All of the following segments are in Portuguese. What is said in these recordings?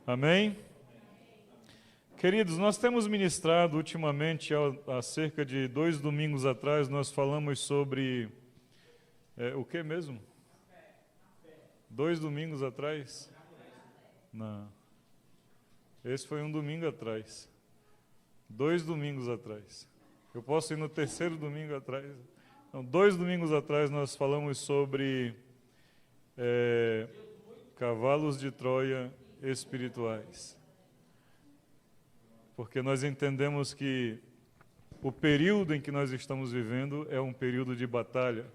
Amém? Queridos, nós temos ministrado ultimamente, há cerca de 2 domingos atrás, nós falamos sobre... o que mesmo? 2 domingos atrás? Não. Esse foi um domingo atrás. 2 domingos atrás. Eu posso ir no 3º domingo atrás? Não, 2 domingos atrás nós falamos sobre cavalos de Troia espirituais. Porque nós entendemos que o período em que nós estamos vivendo é um período de batalha.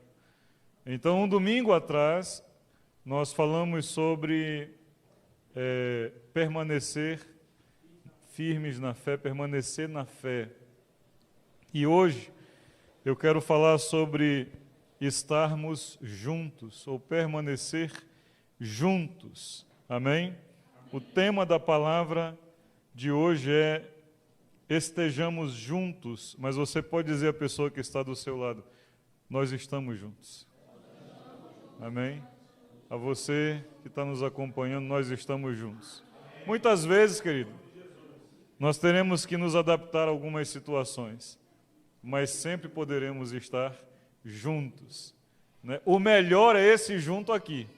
Então, um domingo atrás, nós falamos sobre permanecer firmes na fé, permanecer na fé. E hoje, eu quero falar sobre estarmos juntos, ou permanecer juntos. Amém? O tema da palavra de hoje é estejamos juntos, mas você pode dizer à pessoa que está do seu lado, nós estamos juntos. Amém? A você que está nos acompanhando, nós estamos juntos. Muitas vezes, querido, nós teremos que nos adaptar a algumas situações, mas sempre poderemos estar juntos, né? O melhor é esse junto aqui,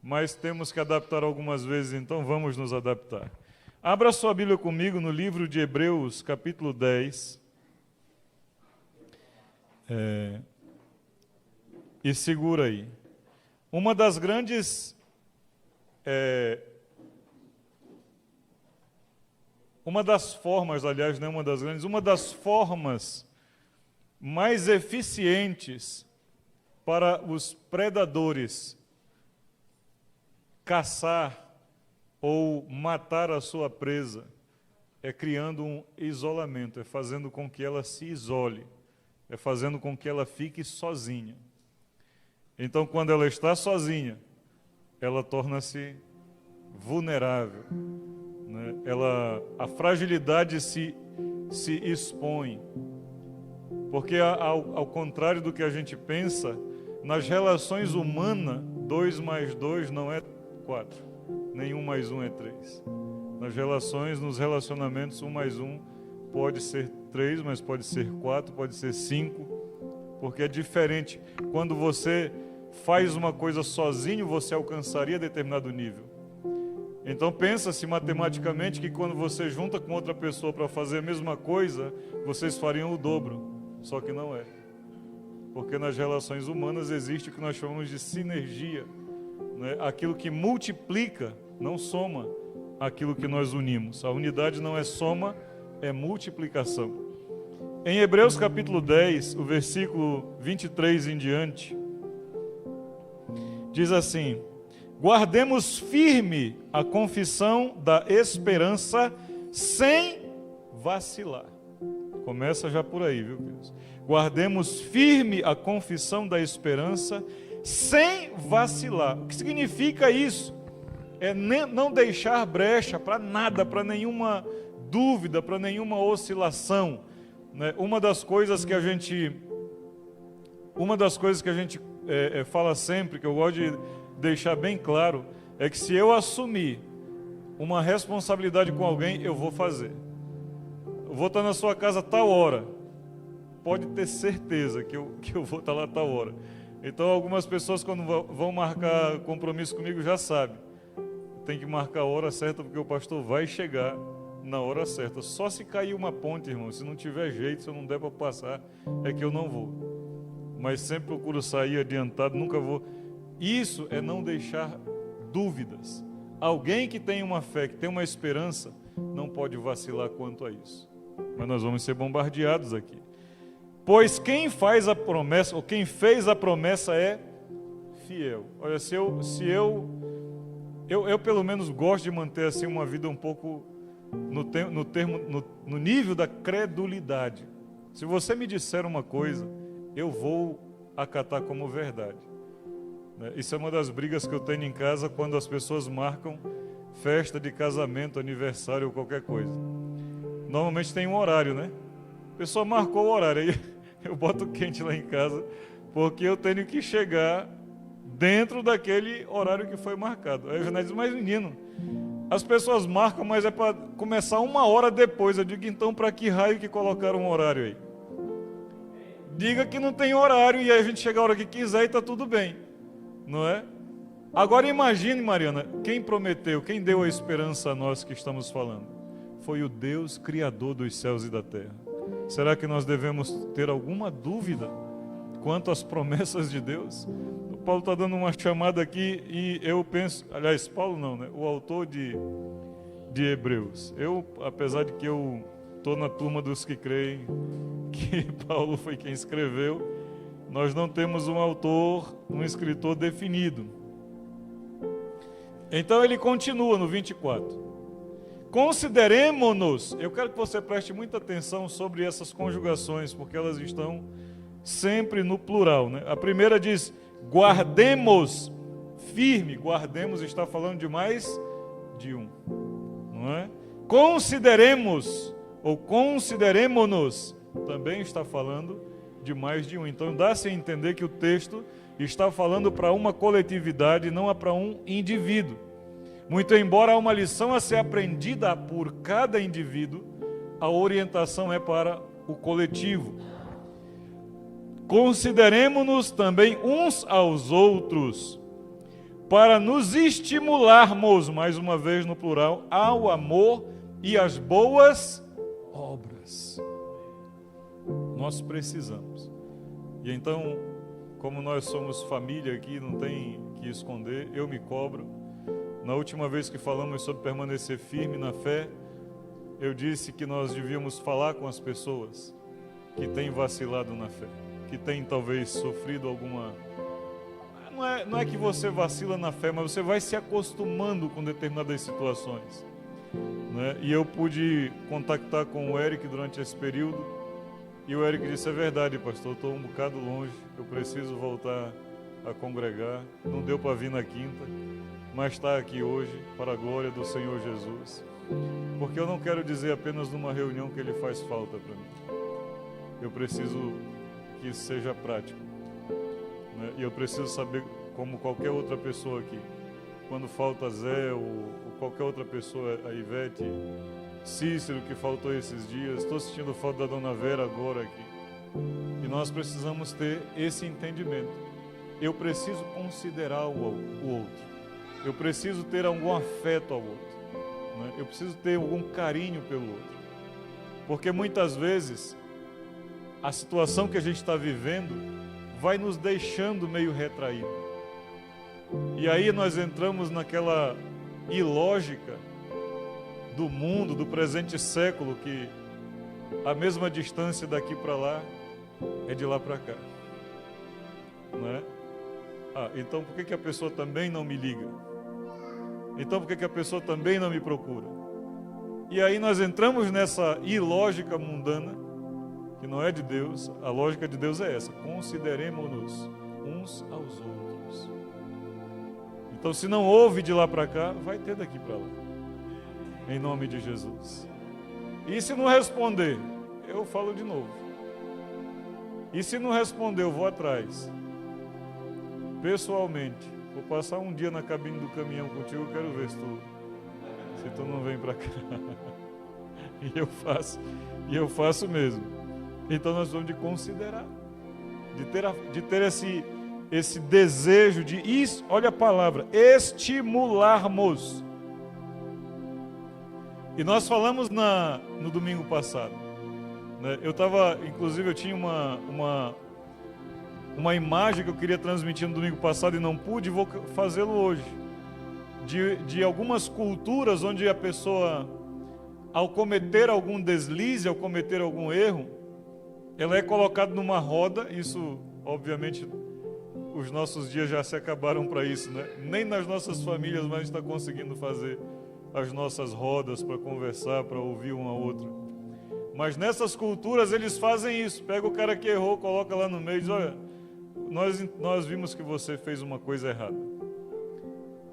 mas temos que adaptar algumas vezes, então vamos nos adaptar. Abra sua Bíblia comigo no livro de Hebreus, capítulo 10. E segura aí. Uma das grandes... uma das formas, aliás, não é uma das grandes, uma das formas mais eficientes para os predadores caçar ou matar a sua presa é criando um isolamento, é fazendo com que ela se isole, é fazendo com que ela fique sozinha. Então, quando ela está sozinha, ela torna-se vulnerável, né? A fragilidade se expõe, porque ao contrário do que a gente pensa, nas relações humanas, 2 mais 2 não é 4. Nem 1 mais 1 é 3. Nas relações, nos relacionamentos, 1 mais 1 pode ser 3, mas pode ser 4, pode ser 5, porque é diferente. Quando você faz uma coisa sozinho, você alcançaria determinado nível. Então pensa-se matematicamente que quando você junta com outra pessoa para fazer a mesma coisa, vocês fariam o dobro, só que não é. Porque nas relações humanas existe o que nós chamamos de sinergia, né? Aquilo que multiplica não soma aquilo que nós unimos. A unidade não é soma, é multiplicação. Em Hebreus capítulo 10, o versículo 23 em diante, diz assim: guardemos firme a confissão da esperança sem vacilar. Começa já por aí, viu, queridos? Guardemos firme a confissão da esperança sem vacilar. O que significa isso? É não deixar brecha para nada, para nenhuma dúvida, para nenhuma oscilação, né? Uma das coisas que a gente fala sempre, que eu gosto de deixar bem claro, é que se eu assumir uma responsabilidade com alguém, eu vou fazer. Eu vou estar na sua casa tal hora, pode ter certeza que eu vou estar lá tal hora. Então algumas pessoas quando vão marcar compromisso comigo já sabem, tem que marcar a hora certa porque o pastor vai chegar na hora certa. Só se cair uma ponte, irmão, se não tiver jeito, se eu não der para passar, é que eu não vou. Mas sempre procuro sair adiantado, nunca vou. Isso é não deixar dúvidas. Alguém que tem uma fé, que tem uma esperança, não pode vacilar quanto a isso. Mas nós vamos ser bombardeados aqui. Pois quem faz a promessa, ou quem fez a promessa é fiel. Olha, eu pelo menos gosto de manter assim uma vida um pouco no nível da credulidade. Se você me disser uma coisa, eu vou acatar como verdade. Isso é uma das brigas que eu tenho em casa quando as pessoas marcam festa de casamento, aniversário ou qualquer coisa. Normalmente tem um horário, né? A pessoa marcou o horário, aí eu boto quente lá em casa, porque eu tenho que chegar dentro daquele horário que foi marcado. Aí o Janete diz, mas menino, As pessoas marcam, mas é para começar 1 hora depois. Eu digo, então, para que raio que colocaram um horário aí? Diga que não tem horário e aí a gente chega a hora que quiser e está tudo bem, não é? Agora imagine, Mariana, quem prometeu, quem deu a esperança a nós que estamos falando? Foi o Deus Criador dos céus e da terra. Será que nós devemos ter alguma dúvida quanto às promessas de Deus? O Paulo está dando uma chamada aqui e eu penso, aliás, Paulo não, né? O autor de Hebreus. Eu, apesar de que eu estou na turma dos que creem que Paulo foi quem escreveu, nós não temos um autor, um escritor definido. Então ele continua no 24. Consideremo-nos, eu quero que você preste muita atenção sobre essas conjugações, porque elas estão sempre no plural, né? A primeira diz, guardemos firme, guardemos está falando de mais de um, não é? Consideremos, ou consideremo-nos, também está falando de mais de um. Então dá-se a entender que o texto está falando para uma coletividade, não para um indivíduo. Muito embora há uma lição a ser aprendida por cada indivíduo, a orientação é para o coletivo. Consideremo-nos também uns aos outros, para nos estimularmos, mais uma vez no plural, ao amor e às boas obras. Nós precisamos. E então, como nós somos família aqui, não tem que esconder, eu me cobro. Na última vez que falamos sobre permanecer firme na fé, eu disse que nós devíamos falar com as pessoas que têm vacilado na fé, que têm talvez sofrido alguma... Não é que você vacila na fé, mas você vai se acostumando com determinadas situações, né? E eu pude contactar com o Eric durante esse período, e o Eric disse, é verdade, pastor, eu estou um bocado longe, eu preciso voltar a congregar, não deu para vir na quinta, mas está aqui hoje, para a glória do Senhor Jesus. Porque eu não quero dizer apenas numa reunião que ele faz falta para mim. Eu preciso que isso seja prático, né? E eu preciso saber, como qualquer outra pessoa aqui, quando falta Zé ou qualquer outra pessoa, a Ivete, Cícero, que faltou esses dias, estou sentindo falta da Dona Vera agora aqui. E nós precisamos ter esse entendimento. Eu preciso considerar o outro. Eu preciso ter algum afeto ao outro, né? Eu preciso ter algum carinho pelo outro. Porque muitas vezes a situação que a gente está vivendo vai nos deixando meio retraído. E aí nós entramos naquela ilógica do mundo, do presente século, que a mesma distância daqui para lá é de lá para cá, não é? Então por que a pessoa também não me liga? Então por que a pessoa também não me procura? E aí nós entramos nessa ilógica mundana, que não é de Deus. A lógica de Deus é essa: consideremo-nos uns aos outros. Então se não houve de lá para cá, vai ter daqui para lá, em nome de Jesus. E se não responder, eu falo de novo. E se não responder, eu vou atrás, pessoalmente. Vou passar um dia na cabine do caminhão contigo, eu quero ver se tu não vem para cá. E eu faço mesmo. Então nós vamos de considerar, de ter esse desejo de, olha a palavra, estimularmos. E nós falamos no domingo passado, né? Inclusive eu tinha uma imagem que eu queria transmitir no domingo passado e não pude, vou fazê-lo hoje. De algumas culturas onde a pessoa, ao cometer algum deslize, ao cometer algum erro, ela é colocada numa roda. Isso, obviamente, os nossos dias já se acabaram para isso, né? Nem nas nossas famílias mais está conseguindo fazer as nossas rodas para conversar, para ouvir um ao outro. Mas nessas culturas eles fazem isso. Pega o cara que errou, coloca lá no meio e diz, olha, nós vimos que você fez uma coisa errada,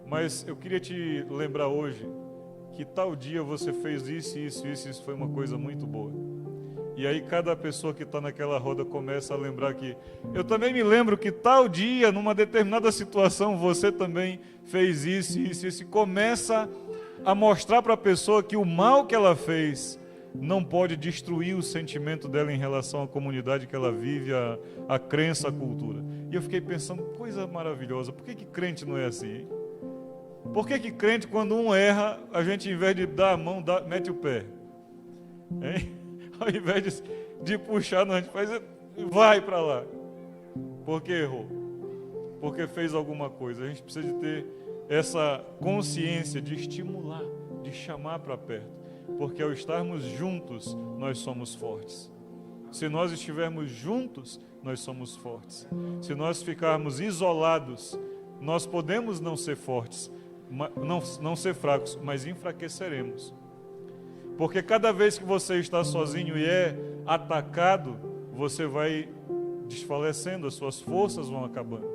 mas eu queria te lembrar hoje que tal dia você fez isso foi uma coisa muito boa. E aí cada pessoa que está naquela roda começa a lembrar que eu também me lembro que tal dia, numa determinada situação, você também fez isso, e começa a mostrar para a pessoa que o mal que ela fez não pode destruir o sentimento dela em relação à comunidade que ela vive, a crença, a cultura. E eu fiquei pensando, coisa maravilhosa, por que crente não é assim, hein? Por que crente, quando um erra, a gente, em vez de dar a mão, mete o pé? Hein? Ao invés de puxar, não, a gente faz, vai para lá. Porque errou. Porque fez alguma coisa. A gente precisa de ter essa consciência de estimular, de chamar para perto. Porque ao estarmos juntos, nós somos fortes. Se nós estivermos juntos, nós somos fortes. Se nós ficarmos isolados, nós podemos não ser fortes, não ser fracos, mas enfraqueceremos. Porque cada vez que você está sozinho e é atacado, você vai desfalecendo, as suas forças vão acabando,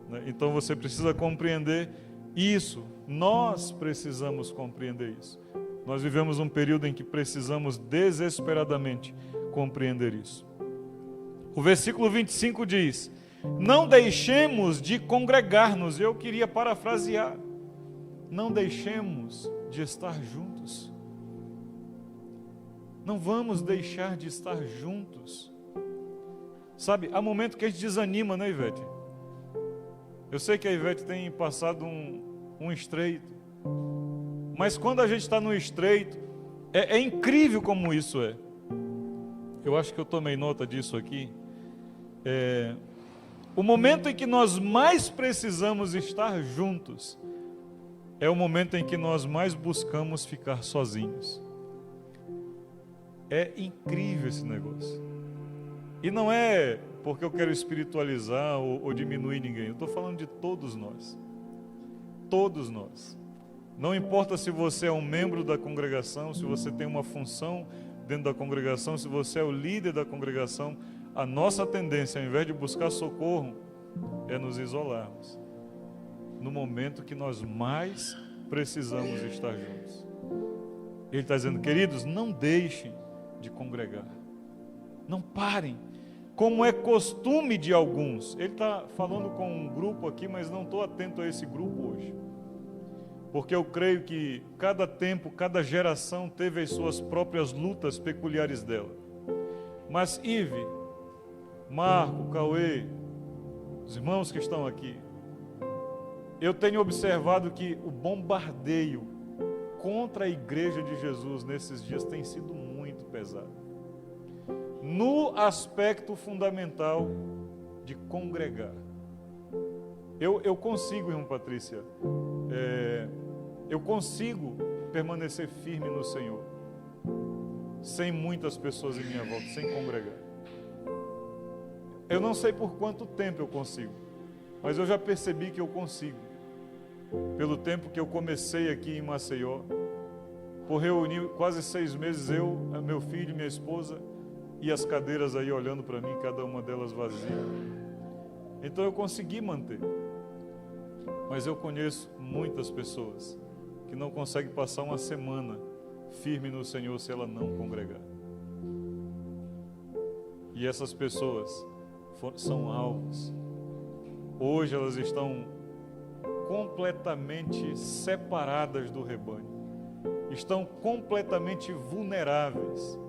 né? Então você precisa compreender isso. Nós precisamos compreender isso. Nós vivemos um período em que precisamos desesperadamente compreender isso. O versículo 25 diz: não deixemos de congregar-nos. Eu queria parafrasear: não deixemos de estar juntos. Não vamos deixar de estar juntos. Sabe, há momento que a gente desanima, né, Ivete? Eu sei que a Ivete tem passado um estreito, mas quando a gente está no estreito, é incrível como isso é. Eu acho que eu tomei nota disso aqui. O momento em que nós mais precisamos estar juntos é o momento em que nós mais buscamos ficar sozinhos. É incrível esse negócio. E não é porque eu quero espiritualizar ou diminuir ninguém. Eu estou falando de todos nós. Todos nós. Não importa se você é um membro da congregação, se você tem uma função dentro da congregação, se você é o líder da congregação, a nossa tendência, ao invés de buscar socorro, é nos isolarmos. No momento que nós mais precisamos estar juntos. Ele está dizendo, queridos, não deixem de congregar. Não parem, como é costume de alguns. Ele está falando com um grupo aqui, mas não estou atento a esse grupo hoje. Porque eu creio que cada tempo, cada geração teve as suas próprias lutas peculiares dela. Mas Ive, Marco, Cauê, os irmãos que estão aqui, eu tenho observado que o bombardeio contra a igreja de Jesus nesses dias tem sido muito pesado. No aspecto fundamental de congregar. Eu consigo, irmã Patrícia, eu consigo permanecer firme no Senhor, sem muitas pessoas em minha volta, sem congregar. Eu não sei por quanto tempo eu consigo, mas eu já percebi que eu consigo. Pelo tempo que eu comecei aqui em Maceió, por reunir quase 6 meses, eu, meu filho, minha esposa, e as cadeiras aí olhando para mim, cada uma delas vazia. Então eu consegui manter. Mas eu conheço muitas pessoas que não conseguem passar uma semana firme no Senhor se ela não congregar. E essas pessoas são alvos. Hoje elas estão completamente separadas do rebanho. Estão completamente vulneráveis.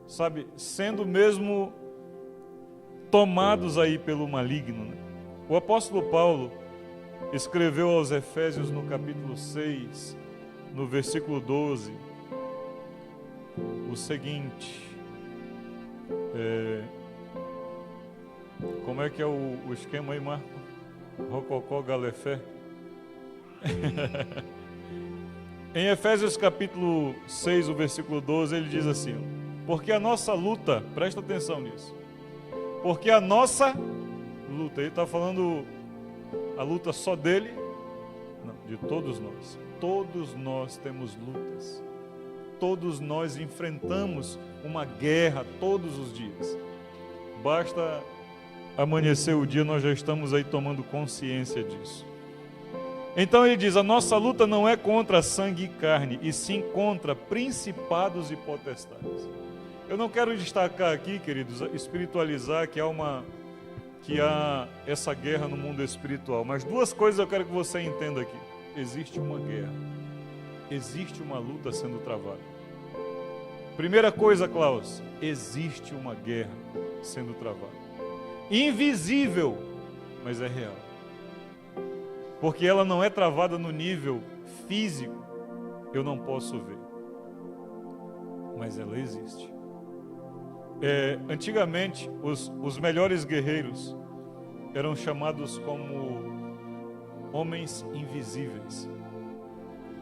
Sabe, sendo mesmo tomados aí pelo maligno, né? O apóstolo Paulo escreveu aos Efésios no capítulo 6, no versículo 12, o seguinte, como é que é o esquema aí, Marco? Rococó, Galefé? Em Efésios capítulo 6, o versículo 12, ele diz assim, porque a nossa luta, presta atenção nisso, porque a nossa luta, ele está falando a luta só dele? Não, de todos nós temos lutas, todos nós enfrentamos uma guerra todos os dias, basta amanhecer o dia, nós já estamos aí tomando consciência disso. Então ele diz, a nossa luta não é contra sangue e carne, e sim contra principados e potestades. Eu não quero destacar aqui, queridos, espiritualizar que há essa guerra no mundo espiritual, mas 2 coisas eu quero que você entenda aqui. Existe uma guerra. existe uma luta sendo travada. Primeira coisa, Klaus, existe uma guerra sendo travada. Invisível, mas é real. Porque ela não é travada no nível físico, eu não posso ver. Mas ela existe. Antigamente, os melhores guerreiros eram chamados como homens invisíveis.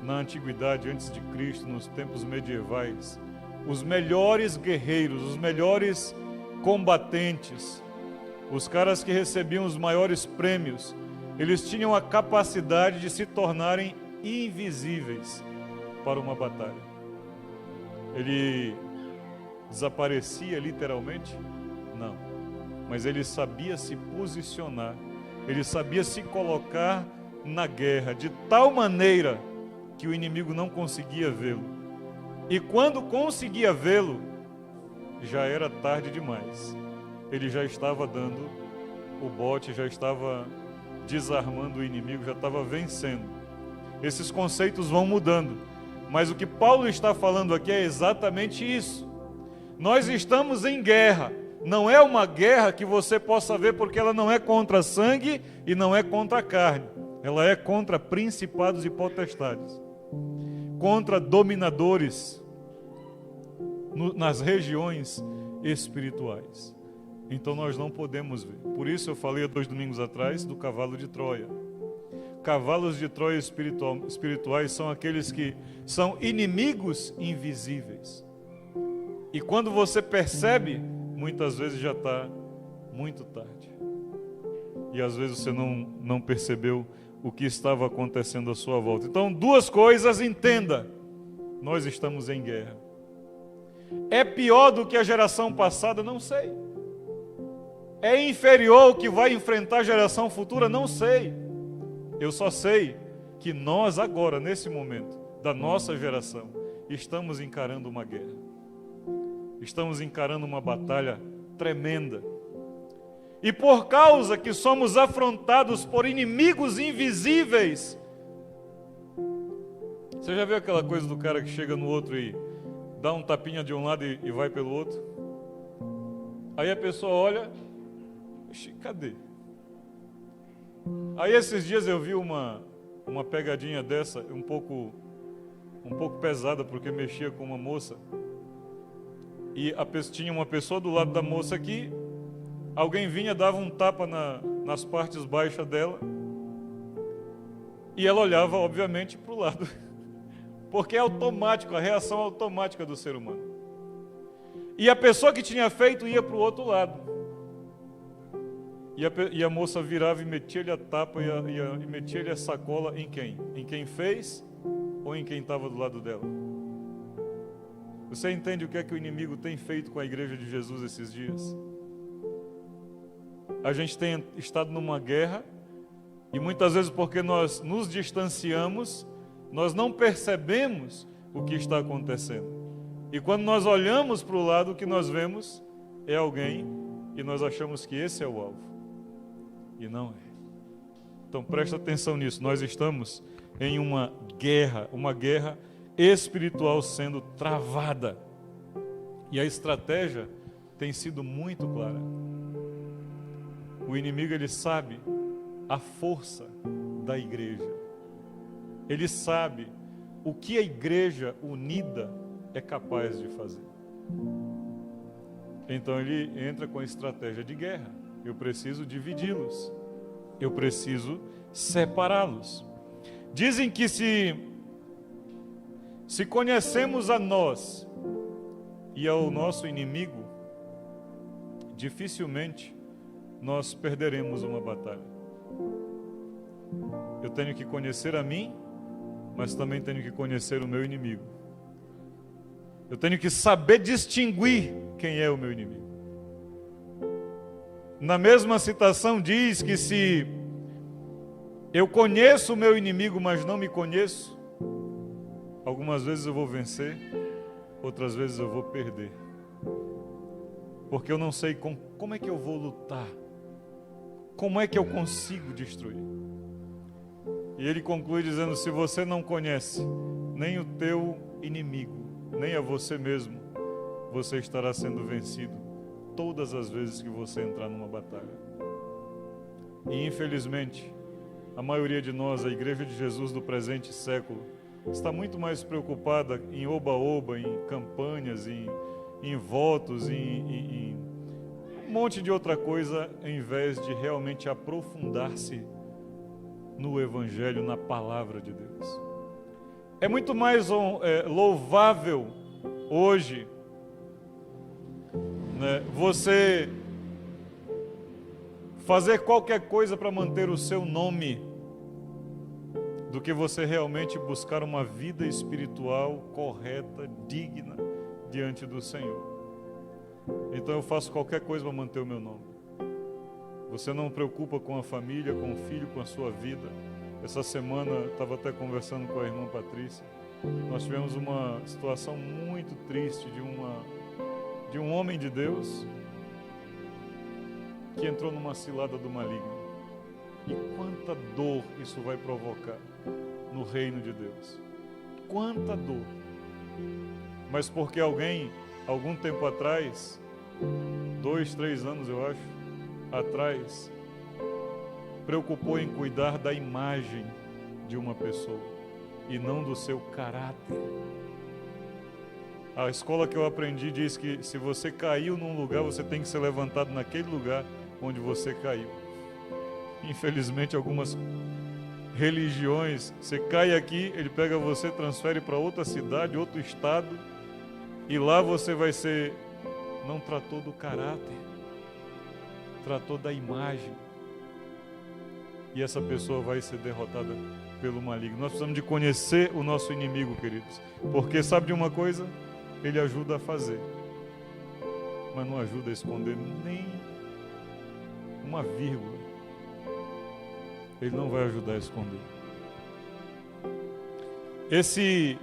Na antiguidade, antes de Cristo, nos tempos medievais, os melhores guerreiros, os melhores combatentes, os caras que recebiam os maiores prêmios, eles tinham a capacidade de se tornarem invisíveis para uma batalha. Ele desaparecia literalmente? Não. Mas ele sabia se posicionar, ele sabia se colocar na guerra de tal maneira que o inimigo não conseguia vê-lo. E quando conseguia vê-lo, já era tarde demais. Ele já estava dando o bote, já estava desarmando o inimigo, já estava vencendo. Esses conceitos vão mudando. Mas o que Paulo está falando aqui é exatamente isso. Nós estamos em guerra. Não é uma guerra que você possa ver, porque ela não é contra sangue e não é contra carne. Ela é contra principados e potestades, contra dominadores nas regiões espirituais. Então nós não podemos ver. Por isso eu falei há 2 domingos atrás do cavalo de Troia. Cavalos de Troia espirituais são aqueles que são inimigos invisíveis. E quando você percebe, muitas vezes já está muito tarde. E às vezes você não percebeu o que estava acontecendo à sua volta. Então, 2 coisas, entenda. Nós estamos em guerra. É pior do que a geração passada? Não sei. É inferior ao que vai enfrentar a geração futura? Não sei. Eu só sei que nós agora, nesse momento, da nossa geração, estamos encarando uma guerra. Estamos encarando uma batalha tremenda. E por causa que somos afrontados por inimigos invisíveis. Você já viu aquela coisa do cara que chega no outro e dá um tapinha de um lado e vai pelo outro? Aí a pessoa olha, cadê? Aí esses dias eu vi uma pegadinha dessa, um pouco pesada, porque mexia com uma moça. E tinha uma pessoa do lado da moça aqui, alguém vinha, dava um tapa nas partes baixas dela, e ela olhava, obviamente, para o lado, porque é automático, a reação automática do ser humano. E a pessoa que tinha feito ia para o outro lado, e a moça virava e metia-lhe a tapa e metia-lhe a sacola em quem? Em quem fez ou em quem estava do lado dela? Você entende o que é que o inimigo tem feito com a igreja de Jesus esses dias? A gente tem estado numa guerra e muitas vezes porque nós nos distanciamos, nós não percebemos o que está acontecendo. E quando nós olhamos para o lado, o que nós vemos é alguém e nós achamos que esse é o alvo. E não é. Então presta atenção nisso. Nós estamos em uma guerra espiritual sendo travada. E a estratégia tem sido muito clara. O inimigo, ele sabe a força da igreja. Ele sabe o que a igreja unida é capaz de fazer. Então ele entra com a estratégia de guerra. Eu preciso dividi-los. Eu preciso separá-los. Dizem que se conhecemos a nós e ao nosso inimigo, dificilmente nós perderemos uma batalha. Eu tenho que conhecer a mim, mas também tenho que conhecer o meu inimigo. Eu tenho que saber distinguir quem é o meu inimigo. Na mesma citação diz que se eu conheço o meu inimigo, mas não me conheço, algumas vezes eu vou vencer, outras vezes eu vou perder. Porque eu não sei como é que eu vou lutar. Como é que eu consigo destruir? E ele conclui dizendo, se você não conhece nem o teu inimigo, nem a você mesmo, você estará sendo vencido todas as vezes que você entrar numa batalha. E infelizmente, a maioria de nós, a Igreja de Jesus do presente século, está muito mais preocupada em oba-oba, em campanhas, em votos, em um monte de outra coisa, em vez de realmente aprofundar-se no Evangelho, na Palavra de Deus. É muito mais louvável hoje, né, você fazer qualquer coisa para manter o seu nome, do que você realmente buscar uma vida espiritual correta, digna, diante do Senhor. Então eu faço qualquer coisa para manter o meu nome. Você não preocupa com a família, com o filho, com a sua vida. Essa semana, estava até conversando com a irmã Patrícia, nós tivemos uma situação muito triste de um homem de Deus que entrou numa cilada do maligno. E quanta dor isso vai provocar no reino de Deus. Quanta dor. Mas porque alguém, algum tempo atrás, 2, 3 anos eu acho, atrás, preocupou em cuidar da imagem de uma pessoa e não do seu caráter. A escola que eu aprendi diz que se você caiu num lugar, você tem que ser levantado naquele lugar onde você caiu. Infelizmente, algumas religiões, você cai aqui, ele pega você, transfere para outra cidade, outro estado, e lá você vai ser, não tratou do caráter, tratou da imagem, e essa pessoa vai ser derrotada pelo maligno. Nós precisamos de conhecer o nosso inimigo, queridos, porque sabe de uma coisa? Ele ajuda a fazer, mas não ajuda a esconder nem uma vírgula. Ele não vai ajudar a esconder. Esse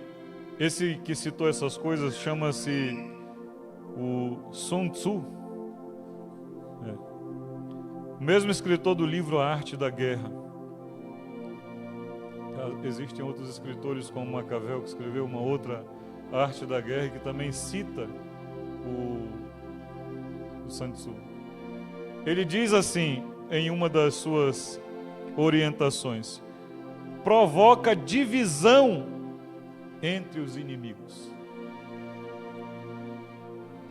que citou essas coisas chama-se o Sun Tzu. O mesmo escritor do livro A Arte da Guerra. Existem outros escritores como Maquiavel, que escreveu uma outra Arte da Guerra, que também cita o Sun Tzu. Ele diz assim, em uma das suas orientações: provoca divisão entre os inimigos.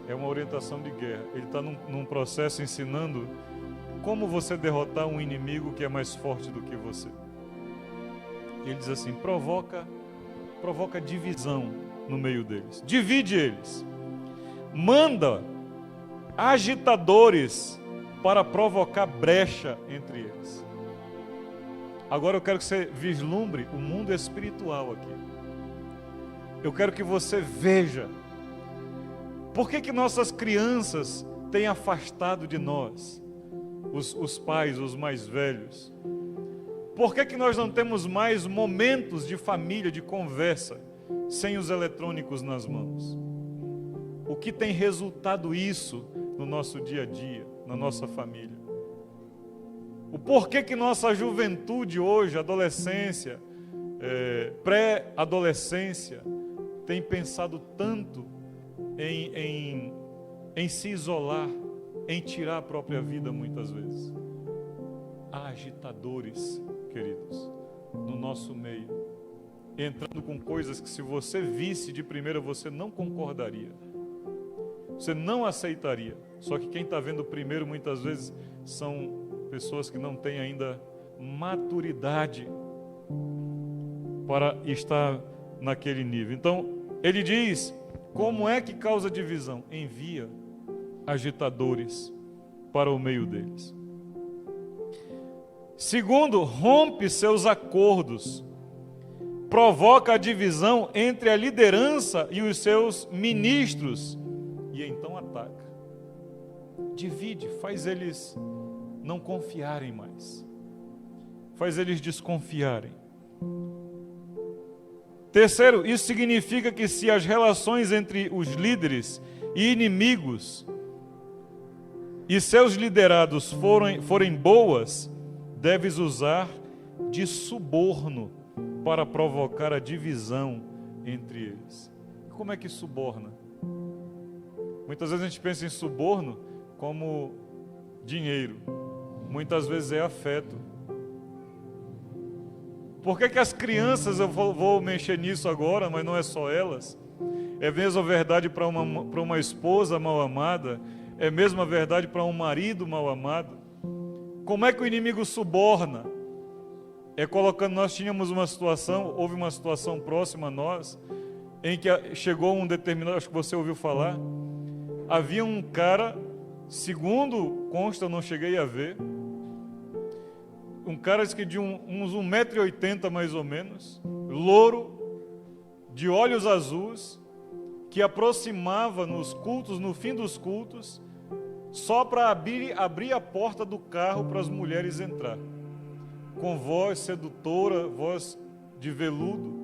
É uma orientação de guerra. Ele está num processo ensinando como você derrotar um inimigo que é mais forte do que você. Ele diz assim: provoca divisão no meio deles, divide eles, manda agitadores para provocar brecha entre eles. Agora eu quero que você vislumbre o mundo espiritual aqui. Eu quero que você veja por que nossas crianças têm afastado de nós, os pais, os mais velhos. Por que nós não temos mais momentos de família, de conversa, sem os eletrônicos nas mãos? O que tem resultado isso no nosso dia a dia, na nossa família? O porquê que nossa juventude hoje, adolescência, pré-adolescência, tem pensado tanto em se isolar, em tirar a própria vida muitas vezes? Há agitadores, queridos, no nosso meio, entrando com coisas que, se você visse de primeira, você não concordaria, você não aceitaria. Só que quem está vendo primeiro muitas vezes são pessoas que não têm ainda maturidade para estar naquele nível. Então, ele diz: como é que causa divisão? Envia agitadores para o meio deles. Segundo, rompe seus acordos, provoca a divisão entre a liderança e os seus ministros, e então ataca. Divide, faz eles não confiarem mais, faz eles desconfiarem. Terceiro, isso significa que se as relações entre os líderes e inimigos e seus liderados forem boas, deves usar de suborno para provocar a divisão entre eles. Como é que suborna? Muitas vezes a gente pensa em suborno como dinheiro. Muitas vezes é afeto. Por que as crianças, eu vou mexer nisso agora, mas não é só elas. É mesmo a verdade para uma esposa mal amada, é mesmo a verdade para um marido mal amado. Como é que o inimigo suborna? É colocando, nós tínhamos uma situação, houve uma situação próxima a nós, em que chegou um determinado, acho que você ouviu falar, havia um cara, segundo consta, eu não cheguei a ver, um cara que de uns 1,80 m mais ou menos, louro, de olhos azuis, que aproximava nos cultos, no fim dos cultos, só para abrir a porta do carro para as mulheres entrar, com voz sedutora, voz de veludo,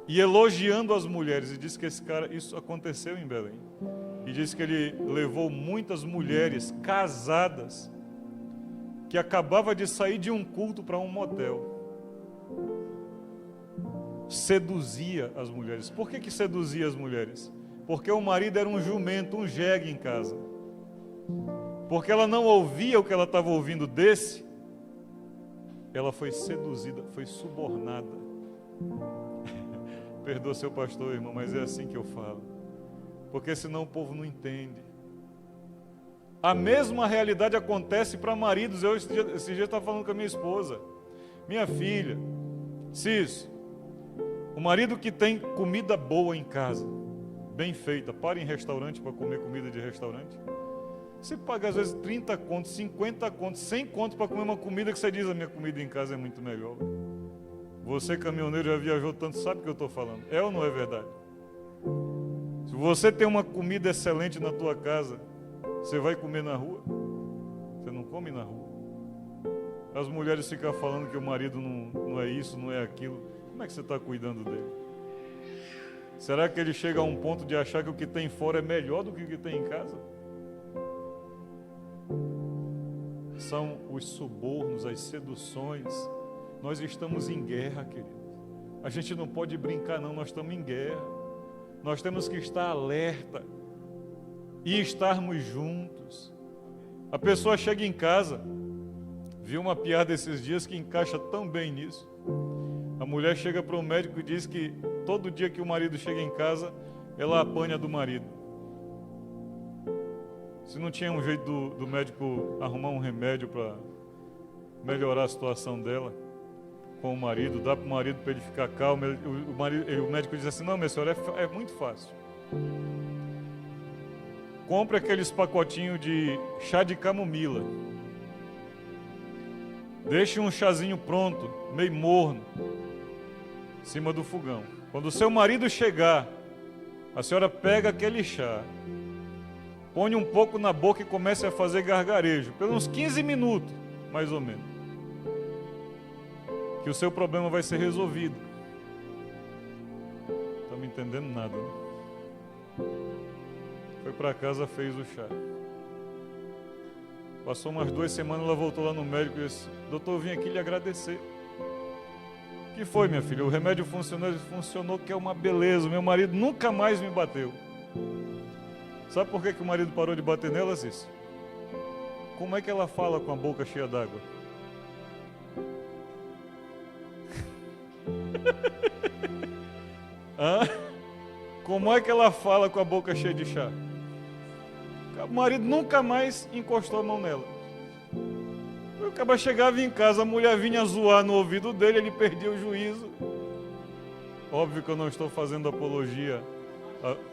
e elogiando as mulheres. E disse que esse cara, isso aconteceu em Belém, e disse que ele levou muitas mulheres casadas, que acabava de sair de um culto para um motel. Seduzia as mulheres. Por que seduzia as mulheres? Porque o marido era um jumento, um jegue em casa. Porque ela não ouvia o que ela estava ouvindo desse, ela foi seduzida, foi subornada. Perdoa seu pastor, irmão, mas é assim que eu falo. Porque senão o povo não entende. A mesma realidade acontece para maridos. Eu esse dia estava falando com a minha esposa. Minha filha, Cis, o marido que tem comida boa em casa, bem feita, para em restaurante para comer comida de restaurante. Você paga às vezes 30 contos, 50 contos, 100 contos para comer uma comida que você diz, a minha comida em casa é muito melhor. Você, caminhoneiro, já viajou tanto, sabe o que eu estou falando. É ou não é verdade? Se você tem uma comida excelente na tua casa, você vai comer na rua? Você não come na rua. As mulheres ficam falando que o marido não é isso, não é aquilo. Como é que você está cuidando dele? Será que ele chega a um ponto de achar que o que tem fora é melhor do que o que tem em casa? São os subornos, as seduções. Nós estamos em guerra, querido. A gente não pode brincar não, nós estamos em guerra. Nós temos que estar alerta e estarmos juntos. A pessoa chega em casa, viu uma piada esses dias que encaixa tão bem nisso. A mulher chega para o médico e diz que todo dia que o marido chega em casa, ela apanha do marido. Se não tinha um jeito do médico arrumar um remédio para melhorar a situação dela com o marido, dá para o marido para ele ficar calmo, o médico diz assim, não, minha senhora, é muito fácil. Compre aqueles pacotinhos de chá de camomila. Deixe um chazinho pronto, meio morno, em cima do fogão. Quando o seu marido chegar, a senhora pega aquele chá, põe um pouco na boca e comece a fazer gargarejo, pelos uns 15 minutos, mais ou menos. Que o seu problema vai ser resolvido. Não está me entendendo nada, né? Foi para casa, fez o chá. Passou umas 2 semanas, ela voltou lá no médico e disse, doutor, eu vim aqui lhe agradecer. O que foi, minha filha? O remédio funcionou, que é uma beleza. Meu marido nunca mais me bateu. Sabe por que o marido parou de bater nela, Cícero? Como é que ela fala com a boca cheia d'água? Como é que ela fala com a boca cheia de chá? O marido nunca mais encostou a mão nela. O cara chegava em casa, a mulher vinha zoar no ouvido dele, ele perdia o juízo. Óbvio que eu não estou fazendo apologia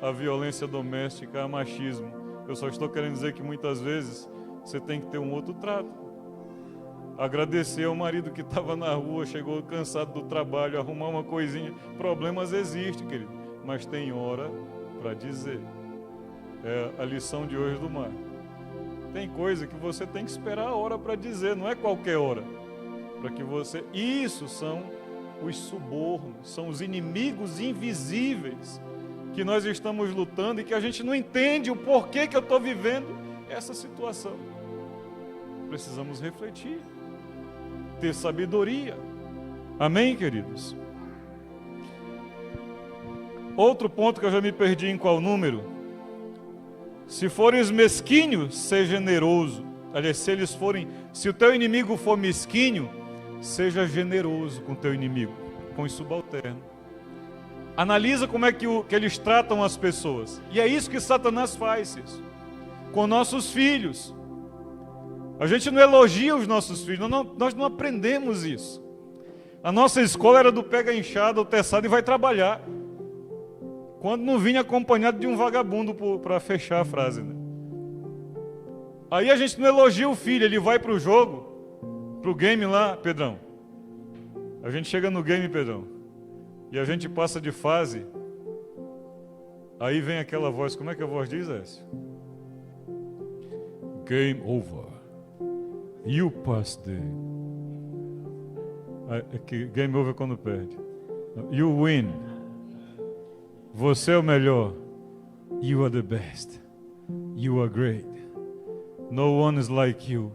à violência doméstica, a machismo. Eu só estou querendo dizer que muitas vezes você tem que ter um outro trato. Agradecer ao marido que estava na rua, chegou cansado do trabalho, arrumar uma coisinha. Problemas existem, querido, mas tem hora para dizer. É a lição de hoje do mar. Tem coisa que você tem que esperar a hora para dizer, não é qualquer hora. Para que você... Isso são os subornos, são os inimigos invisíveis que nós estamos lutando e que a gente não entende o porquê que eu estou vivendo essa situação. Precisamos refletir, ter sabedoria. Amém, queridos? Outro ponto que eu já me perdi em qual número. Se fores mesquinho, seja generoso. Aliás, se o teu inimigo for mesquinho, seja generoso com o teu inimigo, com os subalternos. Analisa como é que eles tratam as pessoas. E é isso que Satanás faz, isso, com nossos filhos. A gente não elogia os nossos filhos, nós não aprendemos isso. A nossa escola era do pega enxada, o teçado e vai trabalhar. Quando não vinha acompanhado de um vagabundo para fechar a frase, né? Aí a gente não elogia o filho, ele vai para o jogo, para o game lá, Pedrão. A gente chega no game, Pedrão, e a gente passa de fase. Aí vem aquela voz, como é que a voz diz, Écio? Game over. You passed the... Game over quando perde. You win. Você é o melhor. You are the best. You are great. No one is like you.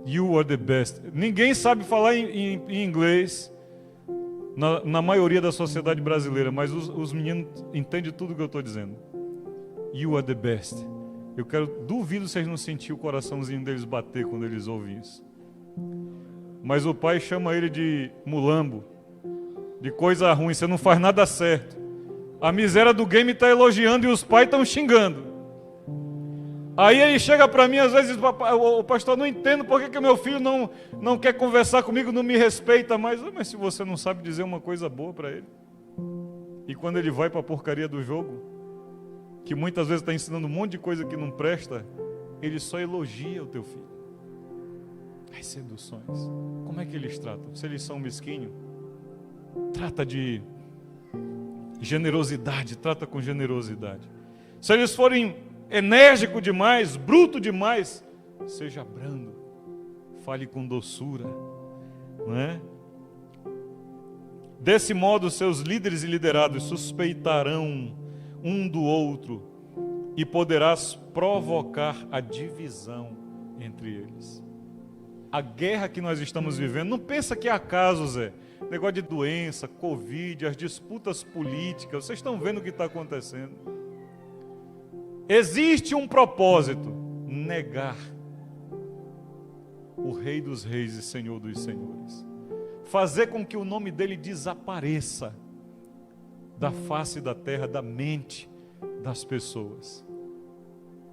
You are the best. Ninguém sabe falar em inglês na maioria da sociedade brasileira, mas os meninos entendem tudo que eu estou dizendo. You are the best. Duvido vocês não sentir o coraçãozinho deles bater quando eles ouvem isso. Mas o pai chama ele de mulambo, de coisa ruim, você não faz nada certo. A miséria do game está elogiando e os pais estão xingando. Aí ele chega para mim às vezes, o pastor, não entendo por que meu filho não quer conversar comigo, não me respeita mais. Mas se você não sabe dizer uma coisa boa para ele. E quando ele vai para a porcaria do jogo, que muitas vezes está ensinando um monte de coisa que não presta, ele só elogia o teu filho. As seduções, como é que eles tratam? Se eles são mesquinhos, trata de generosidade, trata com generosidade. Se eles forem enérgico demais, bruto demais, seja brando, fale com doçura, não é? Desse modo, seus líderes e liderados suspeitarão um do outro e poderás provocar a divisão entre eles. A guerra que nós estamos vivendo, não pensa que é acaso, Zé. Negócio de doença, Covid, as disputas políticas, vocês estão vendo o que está acontecendo. Existe um propósito: negar o Rei dos Reis e Senhor dos Senhores. Fazer com que o nome dele desapareça da face da terra, da mente das pessoas.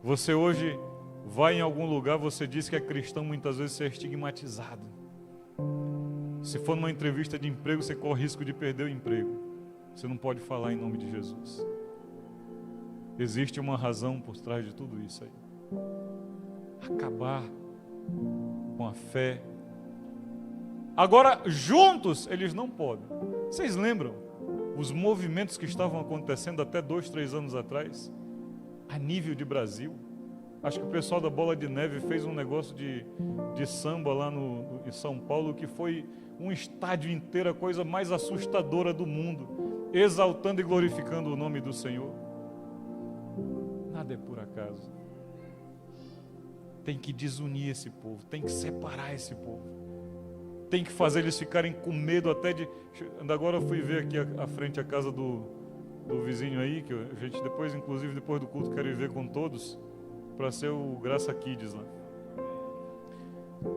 Você hoje vai em algum lugar, você diz que é cristão, muitas vezes você é estigmatizado. Se for numa entrevista de emprego, você corre risco de perder o emprego. Você não pode falar em nome de Jesus. Existe uma razão por trás de tudo isso aí. Acabar com a fé. Agora, juntos, eles não podem. Vocês lembram os movimentos que estavam acontecendo até 2, 3 anos atrás? A nível de Brasil. Acho que o pessoal da Bola de Neve fez um negócio de samba lá em São Paulo, que foi um estádio inteiro, a coisa mais assustadora do mundo, exaltando e glorificando o nome do Senhor. Nada é por acaso. Tem que desunir esse povo, tem que separar esse povo, tem que fazer eles ficarem com medo até de... Agora eu fui ver aqui à frente a casa do vizinho aí, que a gente depois, inclusive depois do culto, quero ir ver com todos, para ser o Graça Kids lá.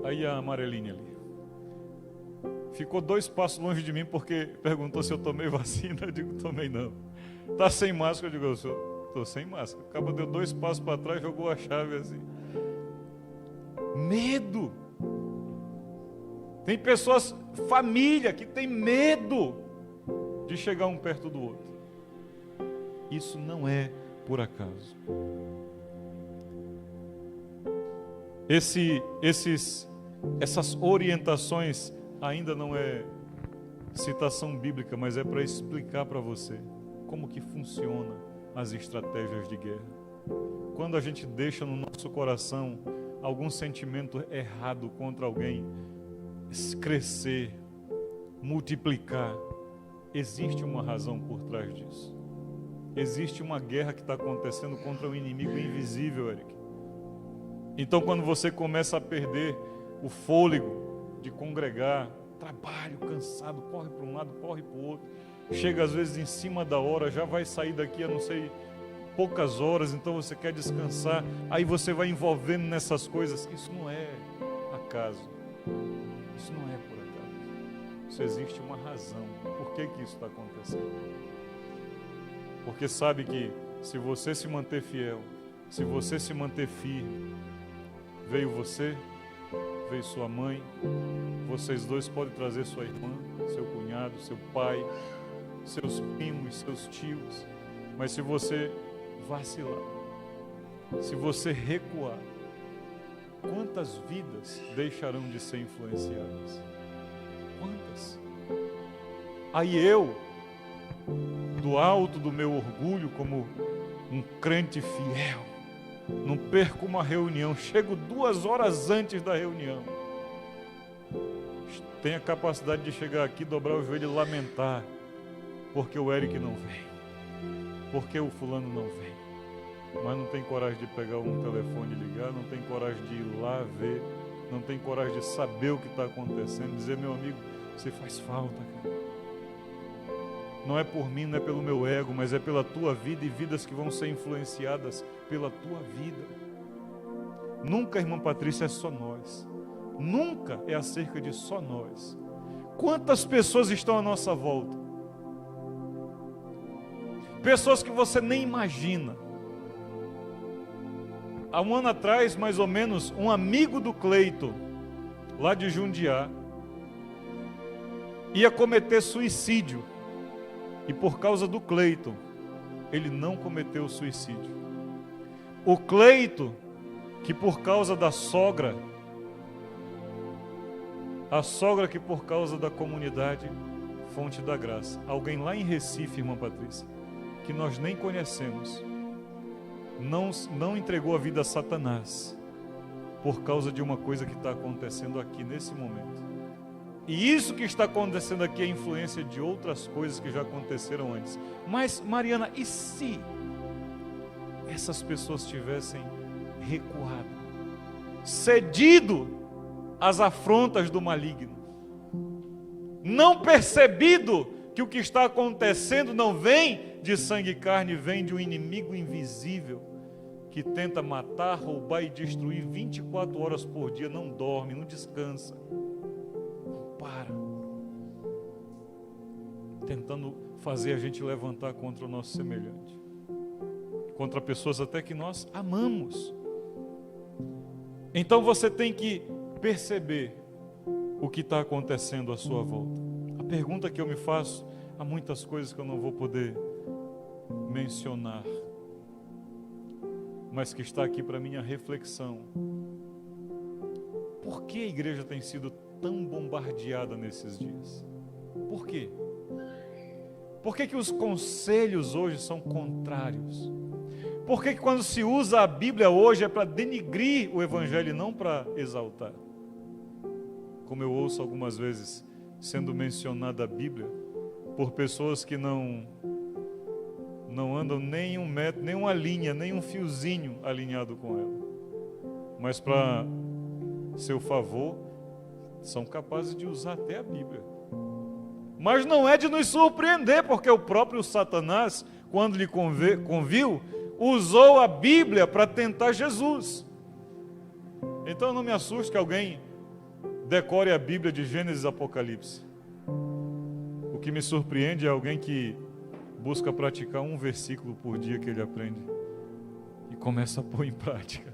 Aí a amarelinha ali ficou 2 passos longe de mim, porque perguntou se eu tomei vacina. Eu digo, tomei não. Tá sem máscara? Eu digo, estou sem máscara. O cabo deu 2 passos para trás, jogou a chave assim. Medo. Tem pessoas, família, que tem medo de chegar um perto do outro. Isso não é por acaso. Essas orientações ainda não é citação bíblica, mas é para explicar para você como que funciona as estratégias de guerra. Quando a gente deixa no nosso coração algum sentimento errado contra alguém crescer, multiplicar, existe uma razão por trás disso. Existe uma guerra que está acontecendo contra um inimigo invisível, Eric. Então, quando você começa a perder o fôlego de congregar, trabalho, cansado, corre para um lado, corre para o outro, chega às vezes em cima da hora, já vai sair daqui a não sei poucas horas, então você quer descansar, aí você vai envolvendo nessas coisas. Isso não é acaso, isso não é por acaso, isso existe uma razão. Por que isso está acontecendo? Porque sabe que se você se manter fiel, se você se manter firme, veio você, veio sua mãe, vocês dois podem trazer sua irmã, seu cunhado, seu pai, seus primos, seus tios, mas se você vacilar, se você recuar, quantas vidas deixarão de ser influenciadas? Quantas? Aí eu, do alto do meu orgulho como um crente fiel, não perco uma reunião, chego 2 horas antes da reunião, tenho a capacidade de chegar aqui, dobrar o joelho e lamentar, porque o Eric não vem, porque o fulano não vem, mas não tem coragem de pegar um telefone e ligar, não tem coragem de ir lá ver, não tem coragem de saber o que está acontecendo, dizer: meu amigo, você faz falta, cara. Não é por mim, não é pelo meu ego, mas é pela tua vida e vidas que vão ser influenciadas pela tua vida. Nunca, irmã Patrícia, é só nós. Nunca é acerca de só nós. Quantas pessoas estão à nossa volta? Pessoas que você nem imagina. Há um ano atrás, mais ou menos, um amigo do Cleito, lá de Jundiá, ia cometer suicídio. E por causa do Cleito, ele não cometeu suicídio. O Cleito, que por causa da sogra, a sogra que por causa da comunidade Fonte da Graça, alguém lá em Recife, irmã Patrícia, que nós nem conhecemos, não entregou a vida a Satanás, por causa de uma coisa que está acontecendo aqui nesse momento. E isso que está acontecendo aqui é influência de outras coisas que já aconteceram antes. Mas, Mariana, e se essas pessoas tivessem recuado, cedido às afrontas do maligno, não percebido que o que está acontecendo não vem de sangue e carne, vem de um inimigo invisível que tenta matar, roubar e destruir 24 horas por dia, não dorme, não descansa, tentando fazer a gente levantar contra o nosso semelhante, contra pessoas até que nós amamos. Então você tem que perceber o que está acontecendo à sua volta. A pergunta que eu me faço, há muitas coisas que eu não vou poder mencionar, mas que está aqui para minha reflexão. Por que a igreja tem sido tão bombardeada nesses dias? Por quê? Por que os conselhos hoje são contrários? Por que quando se usa a Bíblia hoje é para denigrir o Evangelho e não para exaltar? Como eu ouço algumas vezes sendo mencionada a Bíblia por pessoas que não andam nem um metro, nem uma linha, nem um fiozinho alinhado com ela, mas para seu favor são capazes de usar até a Bíblia. Mas não é de nos surpreender, porque o próprio Satanás, quando lhe conviu, usou a Bíblia para tentar Jesus. Então não me assuste que alguém decore a Bíblia de Gênesis a Apocalipse. O que me surpreende é alguém que busca praticar um versículo por dia que ele aprende e começa a pôr em prática.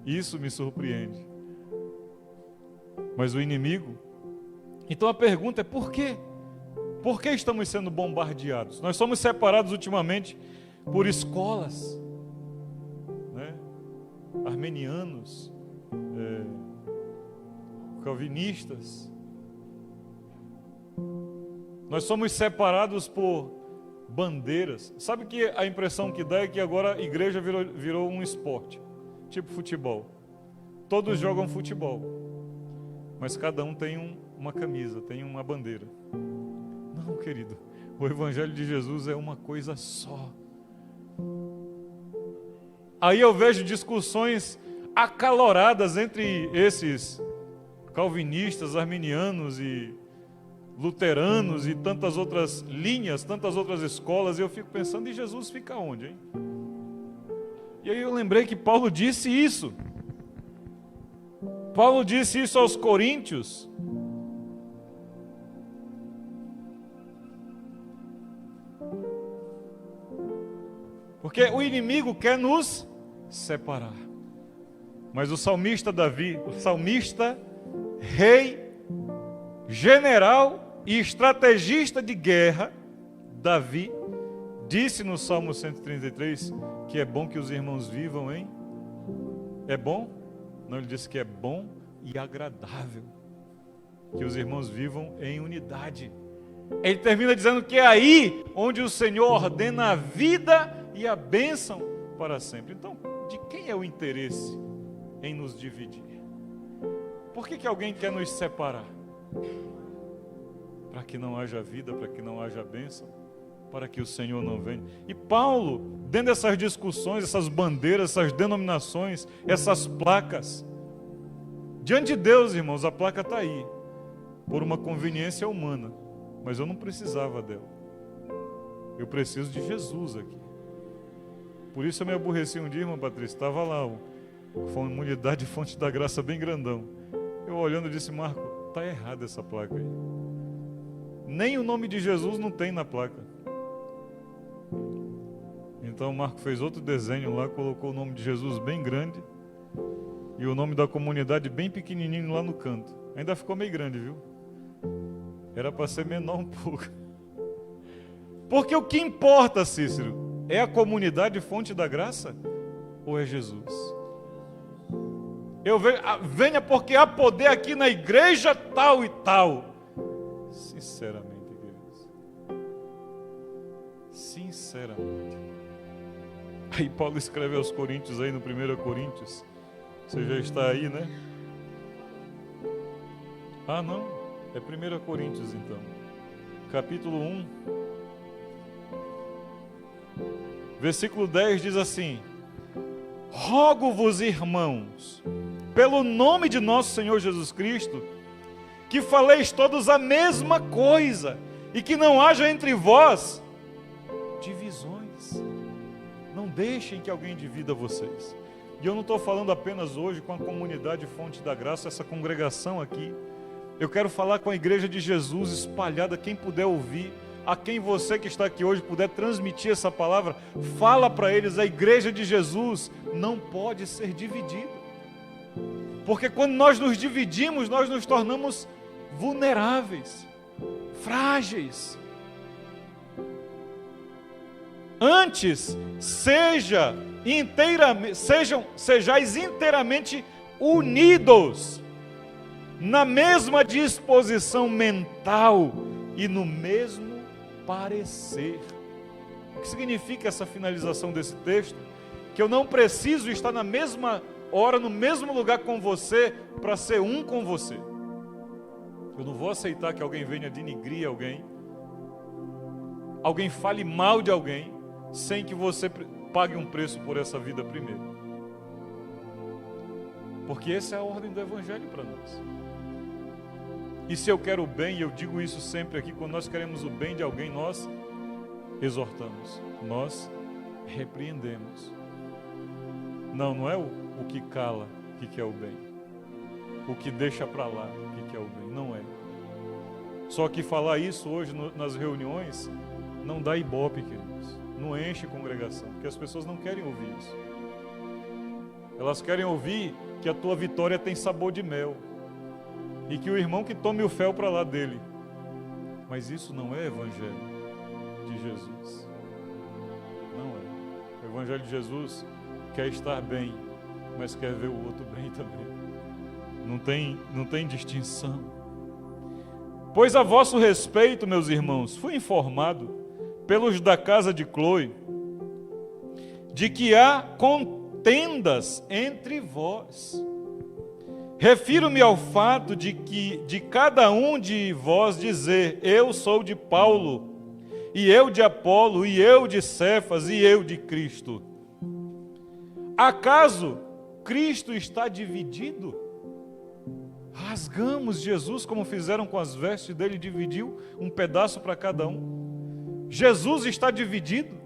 Isso me surpreende. Mas o inimigo... Então a pergunta é por quê? Por que estamos sendo bombardeados? Nós somos separados ultimamente por escolas, né? Armenianos, calvinistas. Nós somos separados por bandeiras. Sabe que a impressão que dá é que agora a igreja virou um esporte, tipo futebol. Todos jogam futebol, mas cada um tem uma camisa, tem uma bandeira. Não, querido, o Evangelho de Jesus é uma coisa só. Aí eu vejo discussões acaloradas entre esses calvinistas, arminianos e luteranos e tantas outras linhas, tantas outras escolas, e eu fico pensando, e Jesus fica onde, hein? E aí eu lembrei que Paulo disse isso. Paulo disse isso aos Coríntios. Porque o inimigo quer nos separar. Mas o salmista Davi, o salmista, rei, general e estrategista de guerra, Davi, disse no Salmo 133 que é bom que os irmãos vivam em... É bom? Não, ele disse que é bom e agradável que os irmãos vivam em unidade. Ele termina dizendo que é aí onde o Senhor ordena a vida e a bênção para sempre. Então, de quem é o interesse em nos dividir? Por que alguém quer nos separar? Para que não haja vida, para que não haja bênção, para que o Senhor não venha. E Paulo, dentro dessas discussões, essas bandeiras, essas denominações, essas placas, diante de Deus, irmãos, a placa está aí, por uma conveniência humana, mas eu não precisava dela. Eu preciso de Jesus aqui. Por isso eu me aborreci um dia, irmã Patrícia, estava lá, uma unidade de fonte da graça bem grandão. Eu olhando disse, Marco, está errada essa placa aí. Nem o nome de Jesus não tem na placa. Então o Marco fez outro desenho lá, colocou o nome de Jesus bem grande e o nome da comunidade bem pequenininho lá no canto. Ainda ficou meio grande, viu? Era para ser menor um pouco. Porque o que importa, Cícero, é a comunidade fonte da graça ou é Jesus? Eu venha porque há poder aqui na igreja tal e tal. Sinceramente, queridos. Sinceramente. Aí Paulo escreve aos Coríntios aí no 1 Coríntios. Você já está aí, né? Ah, não. É 1 Coríntios então. Capítulo 1. Versículo 10 diz assim: Rogo-vos, irmãos, pelo nome de nosso Senhor Jesus Cristo, que faleis todos a mesma coisa, e que não haja entre vós divisões. Não deixem que alguém divida vocês. E eu não estou falando apenas hoje com a comunidade Fonte da Graça, essa congregação aqui. Eu quero falar com a igreja de Jesus espalhada, quem puder ouvir, a quem você que está aqui hoje puder transmitir essa palavra, fala para eles, a igreja de Jesus não pode ser dividida. Porque quando nós nos dividimos, nós nos tornamos vulneráveis, frágeis. Antes, sejais inteiramente unidos, na mesma disposição mental e no mesmo parecer. O que significa essa finalização desse texto? Que eu não preciso estar na mesma hora, no mesmo lugar com você, para ser um com você. Eu não vou aceitar que alguém venha denigrir alguém fale mal de alguém, sem que você pague um preço por essa vida primeiro. Porque essa é a ordem do Evangelho para nós. E se eu quero o bem, e eu digo isso sempre aqui, quando nós queremos o bem de alguém, nós exortamos, nós repreendemos. Não é o que cala que quer o bem, o que deixa para lá que quer o bem, não é. Só que falar isso hoje nas reuniões não dá ibope, queridos, não enche congregação, porque as pessoas não querem ouvir isso. Elas querem ouvir que a tua vitória tem sabor de mel, e que o irmão que tome o fel para lá dele. Mas isso não é Evangelho de Jesus. Não é. O Evangelho de Jesus quer estar bem, mas quer ver o outro bem também. Não tem distinção. Pois a vosso respeito, meus irmãos, fui informado pelos da casa de Cloe de que há contendas entre vós. Refiro-me ao fato de que de cada um de vós dizer, eu sou de Paulo, e eu de Apolo, e eu de Cefas, e eu de Cristo. Acaso Cristo está dividido? Rasgamos Jesus como fizeram com as vestes dele, dividiu um pedaço para cada um. Jesus está dividido.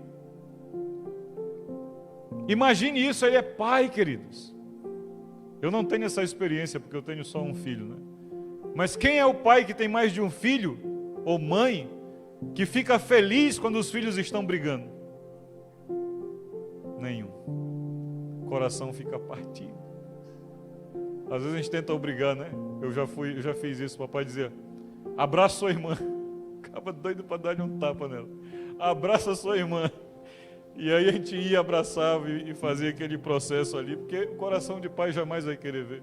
Imagine isso, ele é pai, queridos. Eu não tenho essa experiência porque eu tenho só um filho, né? Mas quem é o pai que tem mais de um filho, ou mãe, que fica feliz quando os filhos estão brigando? Nenhum. O coração fica partido. Às vezes a gente tenta obrigar, né? Eu já fiz isso. O papai dizia: abraça sua irmã. Acaba doido para dar-lhe um tapa nela. Abraça sua irmã. E aí a gente ia, abraçava e fazia aquele processo ali, porque o coração de pai jamais vai querer ver.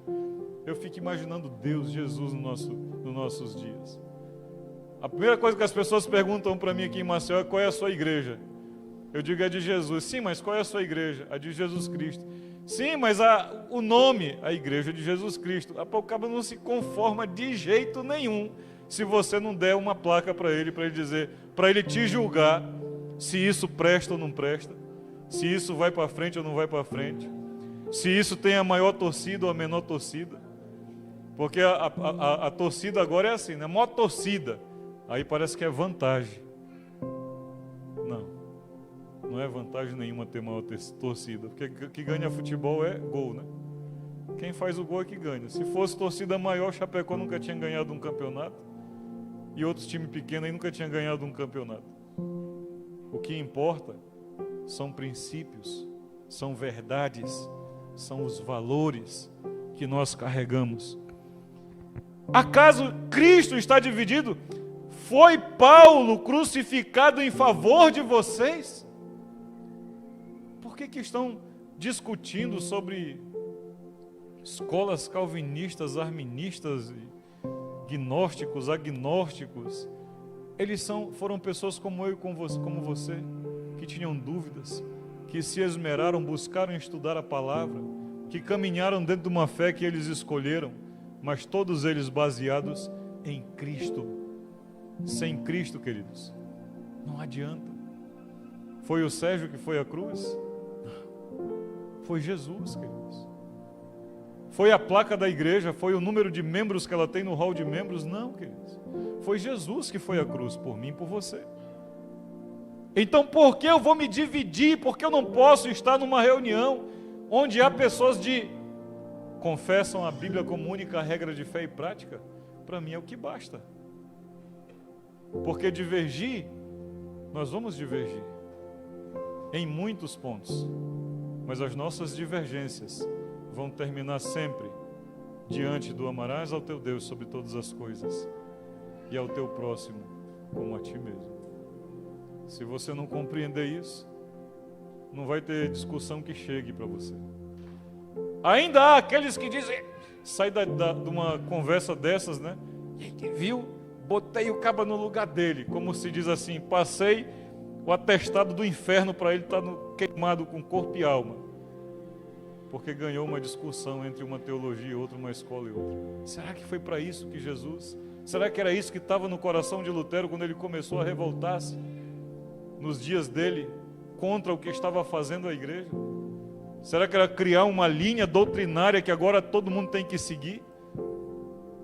Eu fico imaginando Deus, Jesus nos nossos dias. A primeira coisa que as pessoas perguntam para mim aqui em Maceió é: qual é a sua igreja? Eu digo: é de Jesus. Sim, mas qual é a sua igreja? A de Jesus Cristo. Sim, mas o nome, a igreja de Jesus Cristo. O cara não se conforma de jeito nenhum se você não der uma placa para ele dizer, para ele te julgar se isso presta ou não presta, se isso vai para frente ou não vai para frente, se isso tem a maior torcida ou a menor torcida. Porque a torcida agora é assim, né? A maior torcida, aí parece que é vantagem. Não é vantagem nenhuma ter maior torcida, porque o que ganha futebol é gol, né? Quem faz o gol é que ganha. Se fosse torcida maior, Chapecó nunca tinha ganhado um campeonato, e outros times pequenos aí nunca tinham ganhado um campeonato. O que importa são princípios, são verdades, são os valores que nós carregamos. Acaso Cristo está dividido? Foi Paulo crucificado em favor de vocês? Por que estão discutindo sobre escolas calvinistas, arministas, gnósticos, agnósticos? Eles foram pessoas como eu e como você, que tinham dúvidas, que se esmeraram, buscaram estudar a palavra, que caminharam dentro de uma fé que eles escolheram, mas todos eles baseados em Cristo. Sem Cristo, queridos, não adianta. Foi o Sérgio que foi à cruz? Foi Jesus, queridos. Foi a placa da igreja, foi o número de membros que ela tem no hall de membros? Não, queridos. Foi Jesus que foi à cruz por mim e por você. Então por que eu vou me dividir? Por que eu não posso estar numa reunião onde há pessoas confessam a Bíblia como única regra de fé e prática? Para mim é o que basta. Porque divergir, nós vamos divergir em muitos pontos, mas as nossas divergências vão terminar sempre diante do amarás ao teu Deus sobre todas as coisas e ao teu próximo como a ti mesmo. Se você não compreender isso, não vai ter discussão que chegue para você. Ainda há aqueles que dizem, sai de uma conversa dessas, né? Gente, viu? Botei o caba no lugar dele, como se diz assim, passei o atestado do inferno para ele estar queimado com corpo e alma, porque ganhou uma discussão entre uma teologia e outra, uma escola e outra. Será que foi para isso que Jesus... Será que era isso que estava no coração de Lutero quando ele começou a revoltar-se nos dias dele contra o que estava fazendo a igreja? Será que era criar uma linha doutrinária que agora todo mundo tem que seguir?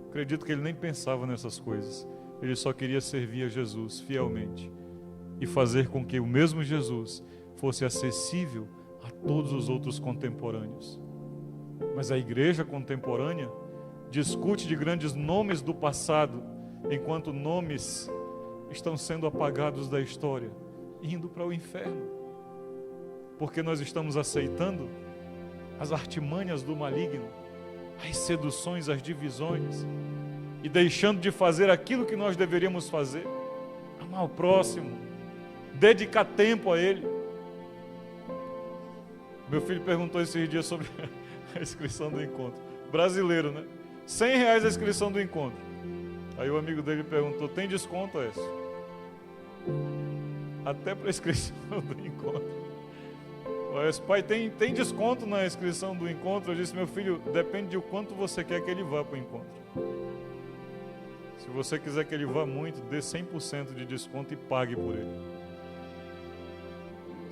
Acredito que ele nem pensava nessas coisas. Ele só queria servir a Jesus fielmente e fazer com que o mesmo Jesus fosse acessível a todos os outros contemporâneos. Mas a igreja contemporânea discute de grandes nomes do passado, enquanto nomes estão sendo apagados da história, indo para o inferno, porque nós estamos aceitando as artimanhas do maligno, as seduções, as divisões, e deixando de fazer aquilo que nós deveríamos fazer: amar o próximo, dedicar tempo a ele. Meu filho perguntou esses dias sobre a inscrição do encontro. Brasileiro, né? R$100 a inscrição do encontro. Aí o amigo dele perguntou: tem desconto, Écio? Até para a inscrição do encontro. Écio, pai, tem desconto na inscrição do encontro? Eu disse: meu filho, depende de quanto você quer que ele vá para o encontro. Se você quiser que ele vá muito, dê 100% de desconto e pague por ele.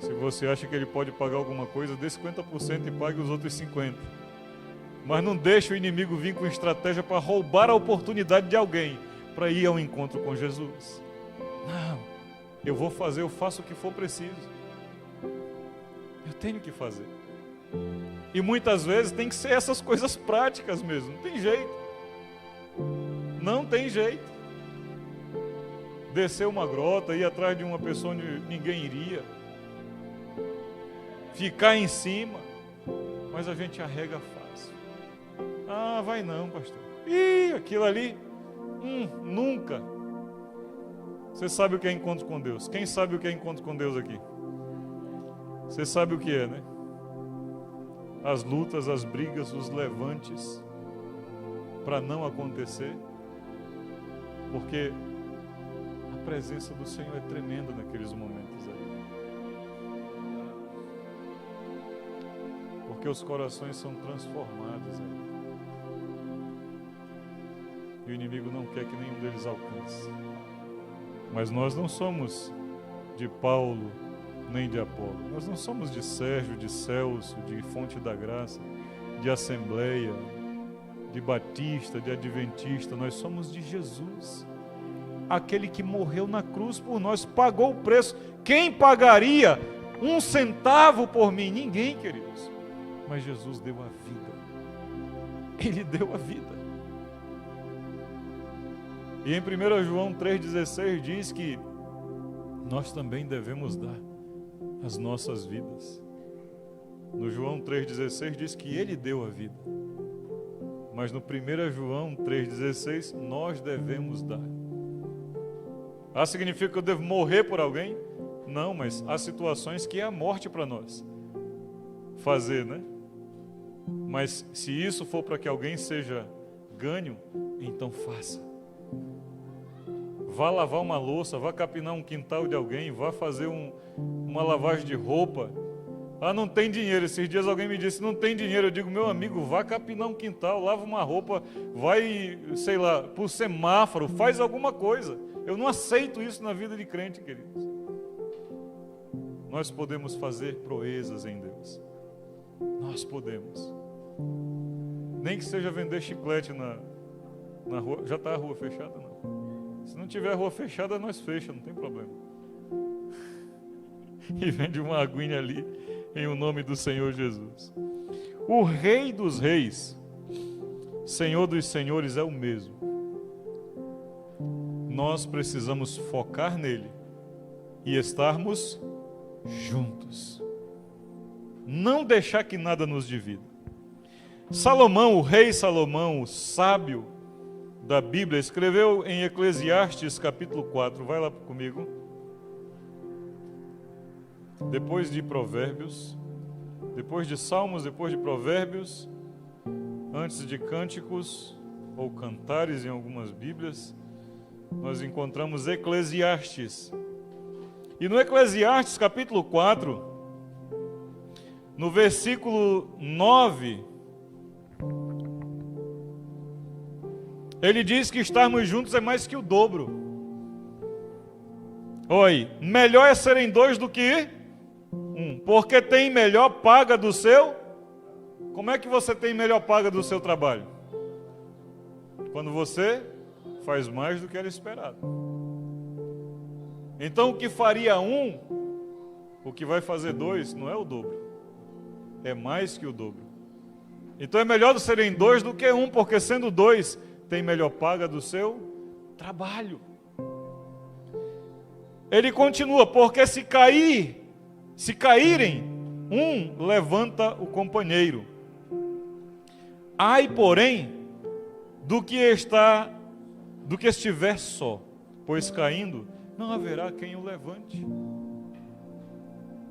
Se você acha que ele pode pagar alguma coisa, dê 50% e pague os outros 50%. Mas não deixe o inimigo vir com estratégia para roubar a oportunidade de alguém para ir ao encontro com Jesus. Não, eu vou fazer, eu faço o que for preciso. Eu tenho que fazer. E muitas vezes tem que ser essas coisas práticas mesmo, não tem jeito. Não tem jeito. Descer uma grota, ir atrás de uma pessoa onde ninguém iria. Ficar em cima. Mas a gente arrega fácil. Ah, vai não, pastor. Ih, aquilo ali, nunca. Você sabe o que é encontro com Deus? Quem sabe o que é encontro com Deus aqui? Você sabe o que é, né? As lutas, as brigas, os levantes para não acontecer. Porque a presença do Senhor é tremenda naqueles momentos aí. Porque os corações são transformados aí. E o inimigo não quer que nenhum deles alcance. Mas nós não somos de Paulo, nem de Apolo. Nós não somos de Sérgio, de Celso, de Fonte da Graça, de Assembleia, de Batista, de Adventista. Nós somos de Jesus. Aquele que morreu na cruz por nós, pagou o preço. Quem pagaria 1 centavo por mim? Ninguém, queridos. Mas Jesus deu a vida. Ele deu a vida. E em 1 João 3,16 diz que nós também devemos dar as nossas vidas. No João 3,16 diz que Ele deu a vida. Mas no 1 João 3,16 nós devemos dar. Ah, significa que eu devo morrer por alguém? Não, mas há situações que é a morte para nós fazer, né? Mas se isso for para que alguém seja ganho, então faça. Vá lavar uma louça, vá capinar um quintal de alguém, vá fazer uma lavagem de roupa. Ah, não tem dinheiro. Esses dias alguém me disse, não tem dinheiro. Eu digo, meu amigo, vá capinar um quintal, lava uma roupa, vai, sei lá, pro semáforo, faz alguma coisa. Eu não aceito isso na vida de crente, queridos. Nós podemos fazer proezas em Deus. Nós podemos. Nem que seja vender chiclete na rua. Já está a rua fechada, não? Se não tiver rua fechada, nós fechamos, não tem problema. E vende uma aguinha ali, em o nome do Senhor Jesus. O Rei dos Reis, Senhor dos Senhores é o mesmo. Nós precisamos focar nele e estarmos juntos. Não deixar que nada nos divida. Salomão, o rei Salomão, o sábio da Bíblia, escreveu em Eclesiastes capítulo 4, vai lá comigo. Depois de Provérbios, depois de Salmos, depois de Provérbios, antes de Cânticos ou Cantares em algumas Bíblias, nós encontramos Eclesiastes. E no Eclesiastes capítulo 4, no versículo 9, ele diz que estarmos juntos é mais que o dobro. Oi, melhor é serem dois do que um, porque tem melhor paga do seu. Como é que você tem melhor paga do seu trabalho? Quando você faz mais do que era esperado. Então o que faria um, o que vai fazer dois, não é o dobro, é mais que o dobro. Então é melhor serem dois do que um, porque sendo dois, tem melhor paga do seu trabalho. Ele continua, porque se caírem, um levanta o companheiro. Ai, porém, do que estiver só, pois caindo, não haverá quem o levante.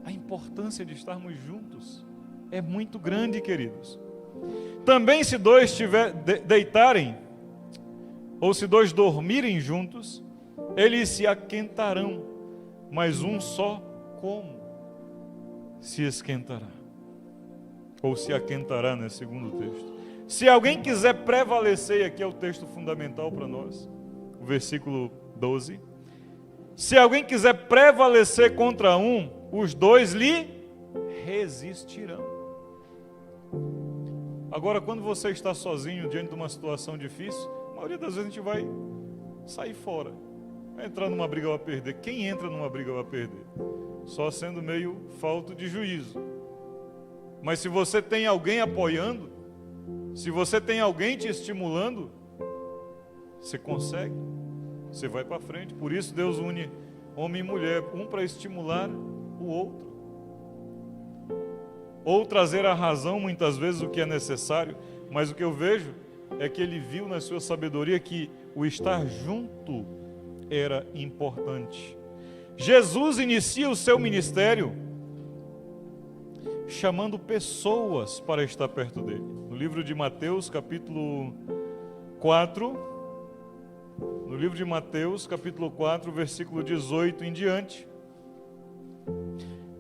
A importância de estarmos juntos é muito grande, queridos. Também se dois deitarem, ou se dois dormirem juntos, eles se aquentarão, mas um só como se esquentará, ou se aquentará, né, segundo o texto. Se alguém quiser prevalecer, aqui é o texto fundamental para nós, o versículo 12, se alguém quiser prevalecer contra um, os dois lhe resistirão. Agora, quando você está sozinho diante de uma situação difícil, a maioria das vezes a gente vai sair fora, vai entrar numa briga para perder. Quem entra numa briga para perder? Só sendo meio falto de juízo. Mas se você tem alguém apoiando, se você tem alguém te estimulando, você consegue, você vai para frente. Por isso Deus une homem e mulher, um para estimular o outro, ou trazer à razão muitas vezes o que é necessário. Mas o que eu vejo é que ele viu na sua sabedoria que o estar junto era importante. Jesus inicia o seu ministério chamando pessoas para estar perto dele. No livro de Mateus, capítulo 4, versículo 18 em diante,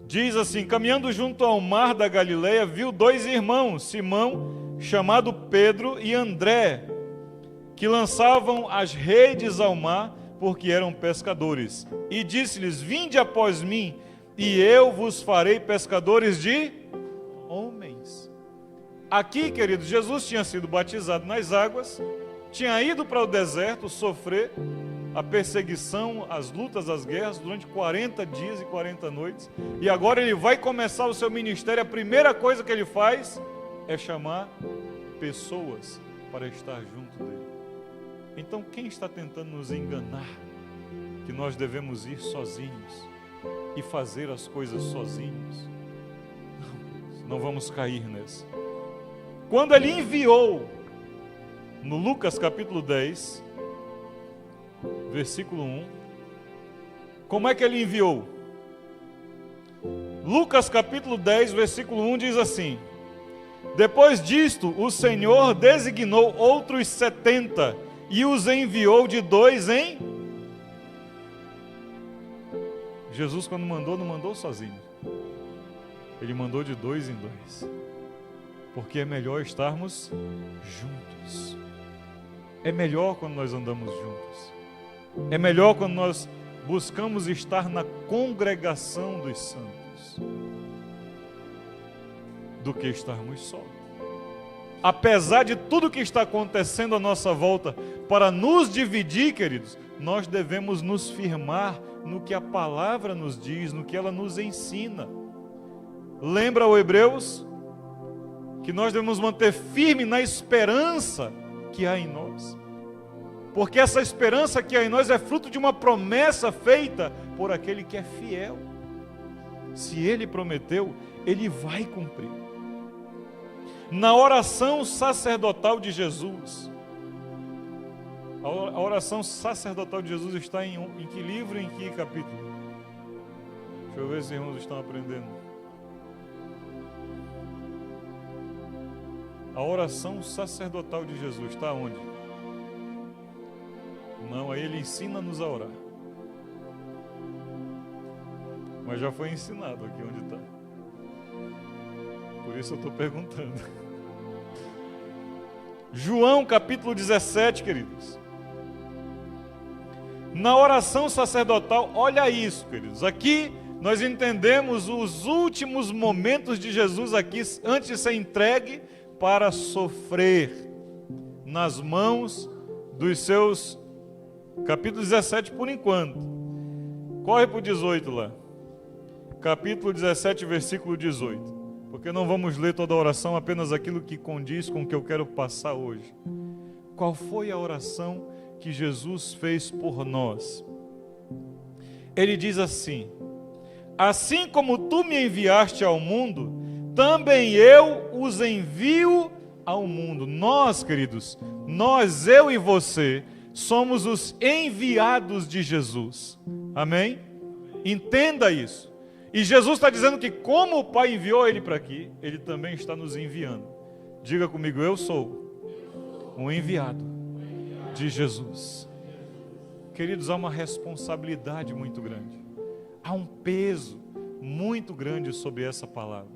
diz assim: caminhando junto ao mar da Galileia, viu dois irmãos, Simão, chamado Pedro, e André, que lançavam as redes ao mar, porque eram pescadores. E disse-lhes: vinde após mim, e eu vos farei pescadores de homens. Aqui, queridos, Jesus tinha sido batizado nas águas, tinha ido para o deserto sofrer a perseguição, as lutas, as guerras durante 40 dias e 40 noites, e agora ele vai começar o seu ministério. A primeira coisa que ele faz é chamar pessoas para estar junto dele. Então, quem está tentando nos enganar que nós devemos ir sozinhos e fazer as coisas sozinhos? Não vamos cair nessa. Quando ele enviou, no Lucas capítulo 10, versículo 1, como é que ele enviou? Lucas capítulo 10, versículo 1 diz assim: depois disto, o Senhor designou outros 70 e os enviou de 2 em... Jesus, quando mandou, não mandou sozinho. Ele mandou de 2 em 2. Porque é melhor estarmos juntos. É melhor quando nós andamos juntos. É melhor quando nós buscamos estar na congregação dos santos do que estarmos só. Apesar de tudo que está acontecendo à nossa volta para nos dividir, queridos, nós devemos nos firmar no que a palavra nos diz, no que ela nos ensina. Lembra o Hebreus? Que nós devemos manter firme na esperança que há em nós. Porque essa esperança que há em nós é fruto de uma promessa feita por aquele que é fiel. Se ele prometeu, ele vai cumprir. Na oração sacerdotal de Jesus, a oração sacerdotal de Jesus está em que livro e em que capítulo? Deixa eu ver se os irmãos estão aprendendo. A oração sacerdotal de Jesus está onde? Não, aí ele ensina-nos a orar. Mas já foi ensinado aqui onde está. Por isso eu estou perguntando. João capítulo 17, queridos. Na oração sacerdotal, olha isso, queridos. Aqui nós entendemos os últimos momentos de Jesus aqui, antes de ser entregue para sofrer nas mãos dos seus... Capítulo 17 por enquanto. Corre para o 18 lá. Capítulo 17, versículo 18. Porque não vamos ler toda a oração, apenas aquilo que condiz com o que eu quero passar hoje. Qual foi a oração que Jesus fez por nós? Ele diz assim: assim como tu me enviaste ao mundo, também eu os envio ao mundo. Nós, queridos, nós, eu e você, somos os enviados de Jesus. Amém? Entenda isso. E Jesus está dizendo que como o Pai enviou Ele para aqui, Ele também está nos enviando. Diga comigo: eu sou um enviado de Jesus. Queridos, há uma responsabilidade muito grande. Há um peso muito grande sobre essa palavra.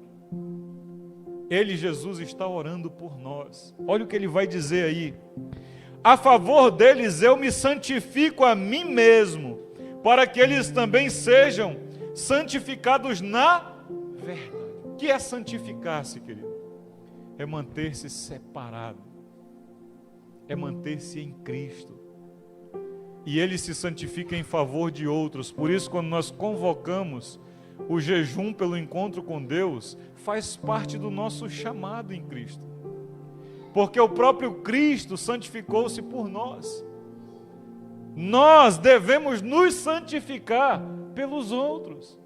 Ele, Jesus, está orando por nós. Olha o que Ele vai dizer aí: a favor deles eu me santifico a mim mesmo, para que eles também sejam santificados na verdade. O que é santificar-se, querido? é manter-se separado, é manter-se em Cristo. E Ele se santifica em favor de outros. Por isso, quando nós convocamos o jejum pelo encontro com Deus, faz parte do nosso chamado em Cristo. Porque o próprio Cristo santificou-se por nós. Nós devemos nos santificar pelos outros.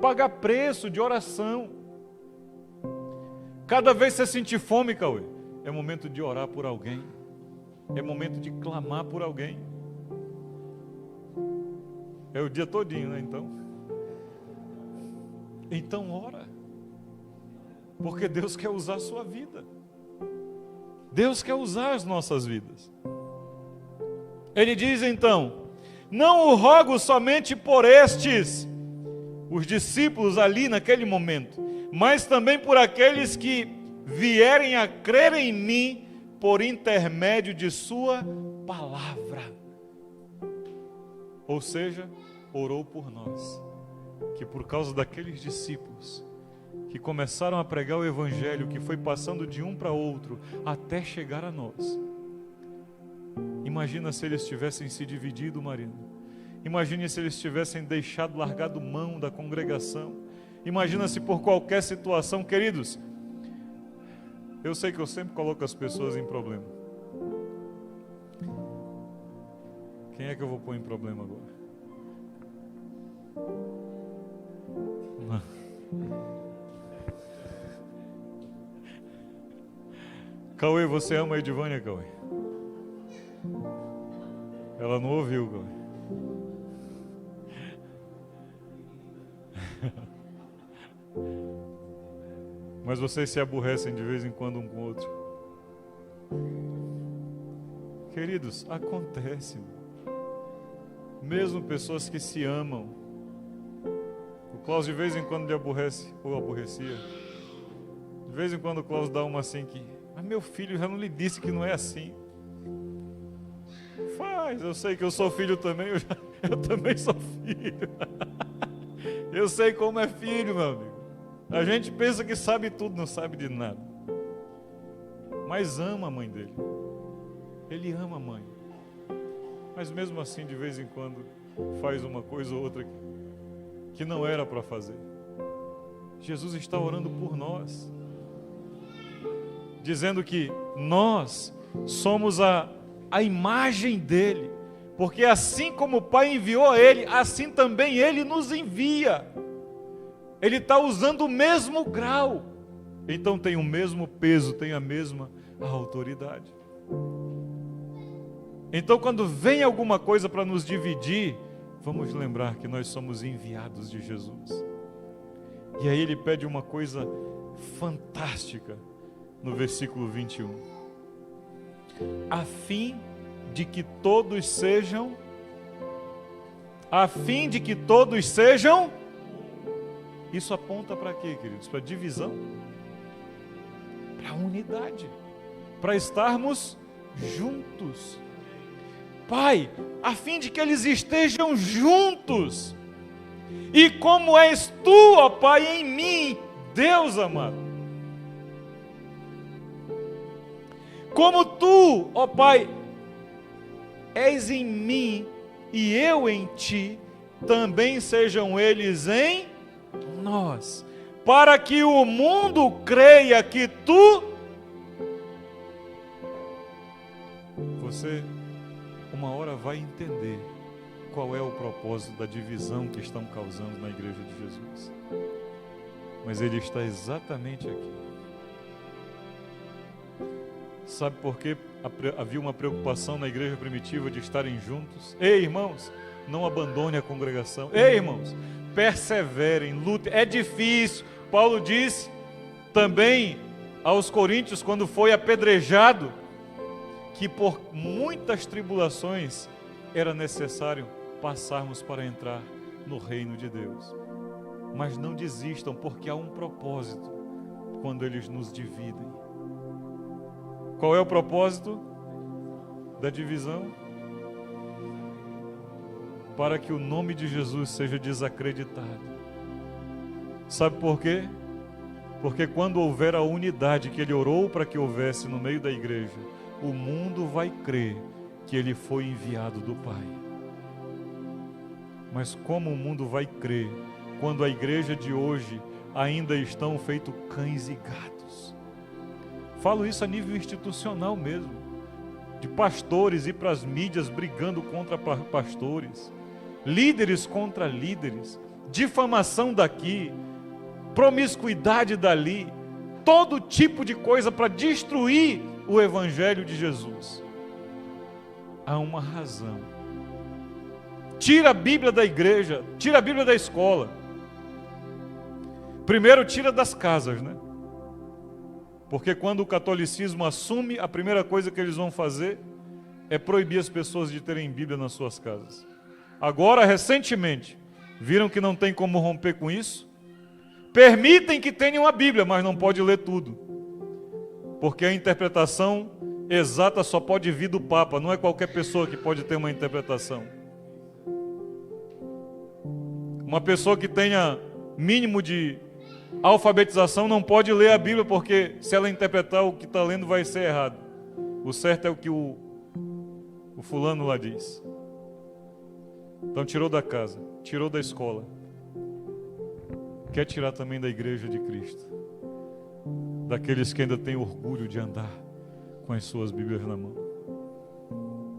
Pagar preço de oração. Cada vez que você sentir fome, Cauê, é momento de orar por alguém. É momento de clamar por alguém. É o dia todinho, né, Então ora. Porque Deus quer usar a sua vida. Deus quer usar as nossas vidas. Ele diz então: não o rogo somente por estes, os discípulos ali naquele momento, mas também por aqueles que vierem a crer em mim por intermédio de sua palavra. Ou seja, orou por nós, que por causa daqueles discípulos que começaram a pregar o Evangelho, que foi passando de um para outro até chegar a nós. Imagina se eles tivessem se dividido, Marina. Imagine se eles tivessem largado mão da congregação. Imagina se por qualquer situação, queridos, eu sei que eu sempre coloco as pessoas em problema. Quem é que eu vou pôr em problema agora? Cauê, você ama a Edvânia, Cauê? Ela não ouviu, Cauê. Mas vocês se aborrecem de vez em quando um com o outro. Queridos, acontece. Mesmo pessoas que se amam. O Klaus de vez em quando lhe aborrece ou aborrecia. De vez em quando o Klaus dá uma assim que... Mas meu filho já não lhe disse que não é assim. Faz, eu sei que eu sou filho também, eu também sou filho. Eu sei como é filho, meu amigo. A gente pensa que sabe tudo, não sabe de nada. Mas ama a mãe dele. Ele ama a mãe. Mas mesmo assim, de vez em quando, faz uma coisa ou outra que não era para fazer. Jesus está orando por nós, dizendo que nós somos a imagem dele, porque assim como o Pai enviou ele, assim também ele nos envia. Ele está usando o mesmo grau, então tem o mesmo peso, tem a mesma autoridade. Então quando vem alguma coisa para nos dividir, vamos lembrar que nós somos enviados de Jesus. E aí ele pede uma coisa fantástica no versículo 21. A fim de que todos sejam isso aponta para quê, queridos? Para divisão, para unidade, para estarmos juntos. Pai, a fim de que eles estejam juntos. E como és tu, ó Pai, em mim, Deus amado. Como tu, ó Pai, és em mim e eu em ti, também sejam eles em nós, para que o mundo creia que tu... Você, uma hora, vai entender qual é o propósito da divisão que estão causando na igreja de Jesus. Mas ele está exatamente aqui. Sabe por que havia uma preocupação na igreja primitiva de estarem juntos? Ei, irmãos, não abandone a congregação. Ei, irmãos, perseverem, lutem. É difícil. Paulo disse também aos coríntios, quando foi apedrejado, que por muitas tribulações era necessário passarmos para entrar no reino de Deus. Mas não desistam, porque há um propósito quando eles nos dividem. Qual é o propósito da divisão? Para que o nome de Jesus seja desacreditado. Sabe por quê? Porque quando houver a unidade que ele orou para que houvesse no meio da igreja, o mundo vai crer que ele foi enviado do Pai. Mas como o mundo vai crer quando a igreja de hoje ainda estão feito cães e gatos? Falo isso a nível institucional mesmo, de pastores ir para as mídias brigando contra pastores, líderes contra líderes, difamação daqui, promiscuidade dali, todo tipo de coisa para destruir o Evangelho de Jesus. Há uma razão. Tira a Bíblia da igreja, tira a Bíblia da escola. Primeiro tira das casas, né? Porque quando o catolicismo assume, a primeira coisa que eles vão fazer é proibir as pessoas de terem Bíblia nas suas casas. Agora, recentemente, viram que não tem como romper com isso? Permitem que tenham a Bíblia, mas não pode ler tudo. Porque a interpretação exata só pode vir do Papa, não é qualquer pessoa que pode ter uma interpretação. Uma pessoa que tenha mínimo de alfabetização não pode ler a Bíblia, porque se ela interpretar o que está lendo vai ser errado. O certo é o que o fulano lá diz. Então tirou da casa, tirou da escola. Quer tirar também da igreja de Cristo. Daqueles que ainda têm orgulho de andar com as suas Bíblias na mão.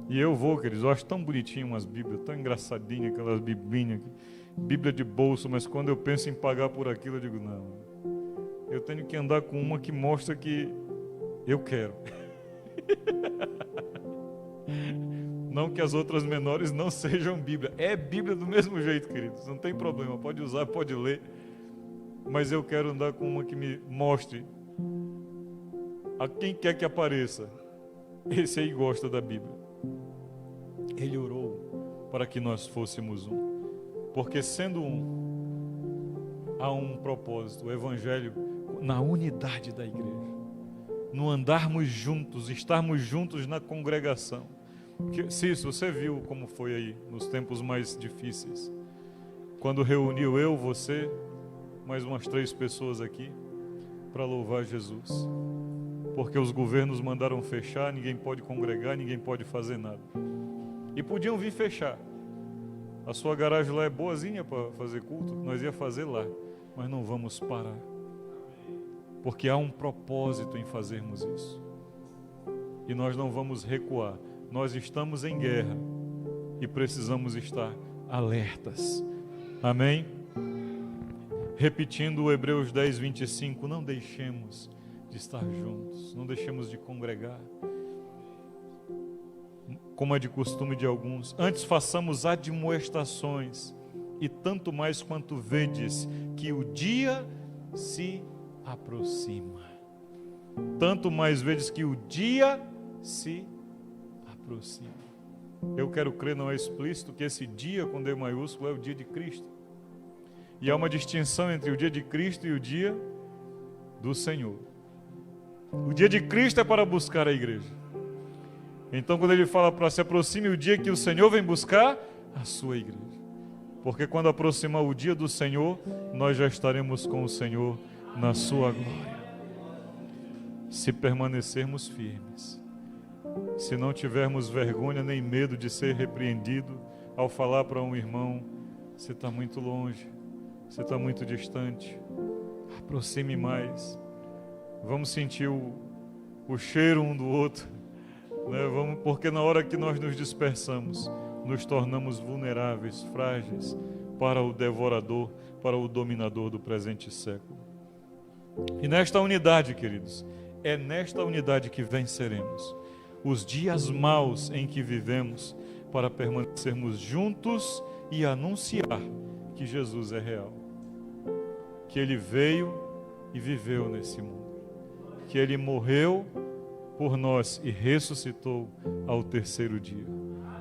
E eu vou, queridos, eu acho tão bonitinho umas Bíblias, tão engraçadinhas aquelas biblinhas, Bíblia de bolso, mas quando eu penso em pagar por aquilo, eu digo, não, eu tenho que andar com uma que mostra que eu quero. Não que as outras menores não sejam Bíblia. É Bíblia do mesmo jeito, queridos, não tem problema, pode usar, pode ler, mas eu quero andar com uma que me mostre a quem quer que apareça. Esse aí gosta da Bíblia. Ele orou para que nós fôssemos um. Porque sendo um, há um propósito, o Evangelho na unidade da igreja, no andarmos juntos, estarmos juntos na congregação. Cícero, você viu como foi aí nos tempos mais difíceis, quando reuniu eu, você, mais umas 3 pessoas aqui para louvar Jesus, porque os governos mandaram fechar, ninguém pode congregar, ninguém pode fazer nada, e podiam vir fechar. A sua garagem lá é boazinha para fazer culto, nós ia fazer lá, mas não vamos parar, porque há um propósito em fazermos isso, e nós não vamos recuar. Nós estamos em guerra e precisamos estar alertas, amém? Repetindo o Hebreus 10, 25, não deixemos de estar juntos, não deixemos de congregar, como é de costume de alguns. Antes façamos admoestações, e tanto mais quanto vedes que o dia se aproxima. Tanto mais vedes que o dia se aproxima. Eu quero crer, não é explícito, que esse dia com D maiúsculo é o dia de Cristo. E há uma distinção entre o dia de Cristo e o dia do Senhor. O dia de Cristo é para buscar a igreja. Então, quando ele fala para se aproxime o dia que o Senhor vem buscar a sua igreja. Porque quando aproximar o dia do Senhor, nós já estaremos com o Senhor na sua glória. Se permanecermos firmes, se não tivermos vergonha nem medo de ser repreendido ao falar para um irmão, você está muito longe, você está muito distante, aproxime mais. Vamos sentir o cheiro um do outro, né? Porque na hora que nós nos dispersamos, nos tornamos vulneráveis, frágeis para o devorador, para o dominador do presente século. E nesta unidade, queridos, é nesta unidade que venceremos os dias maus em que vivemos, para permanecermos juntos e anunciar que Jesus é real, que Ele veio e viveu nesse mundo, que Ele morreu por nós e ressuscitou ao 3º dia,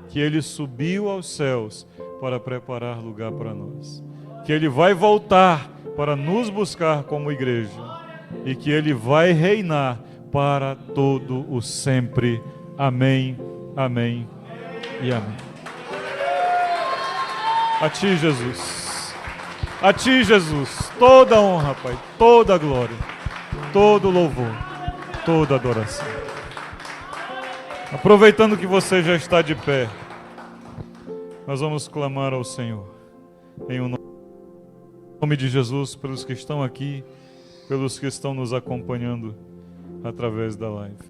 que Ele subiu aos céus para preparar lugar para nós, que Ele vai voltar para nos buscar como igreja e que Ele vai reinar para todo o sempre. Amém, amém e amém. A Ti, Jesus. A Ti, Jesus. toda a honra, Pai, toda a glória, todo o louvor, toda a adoração. Aproveitando que você já está de pé, nós vamos clamar ao Senhor, em nome de Jesus, pelos que estão aqui, pelos que estão nos acompanhando através da live.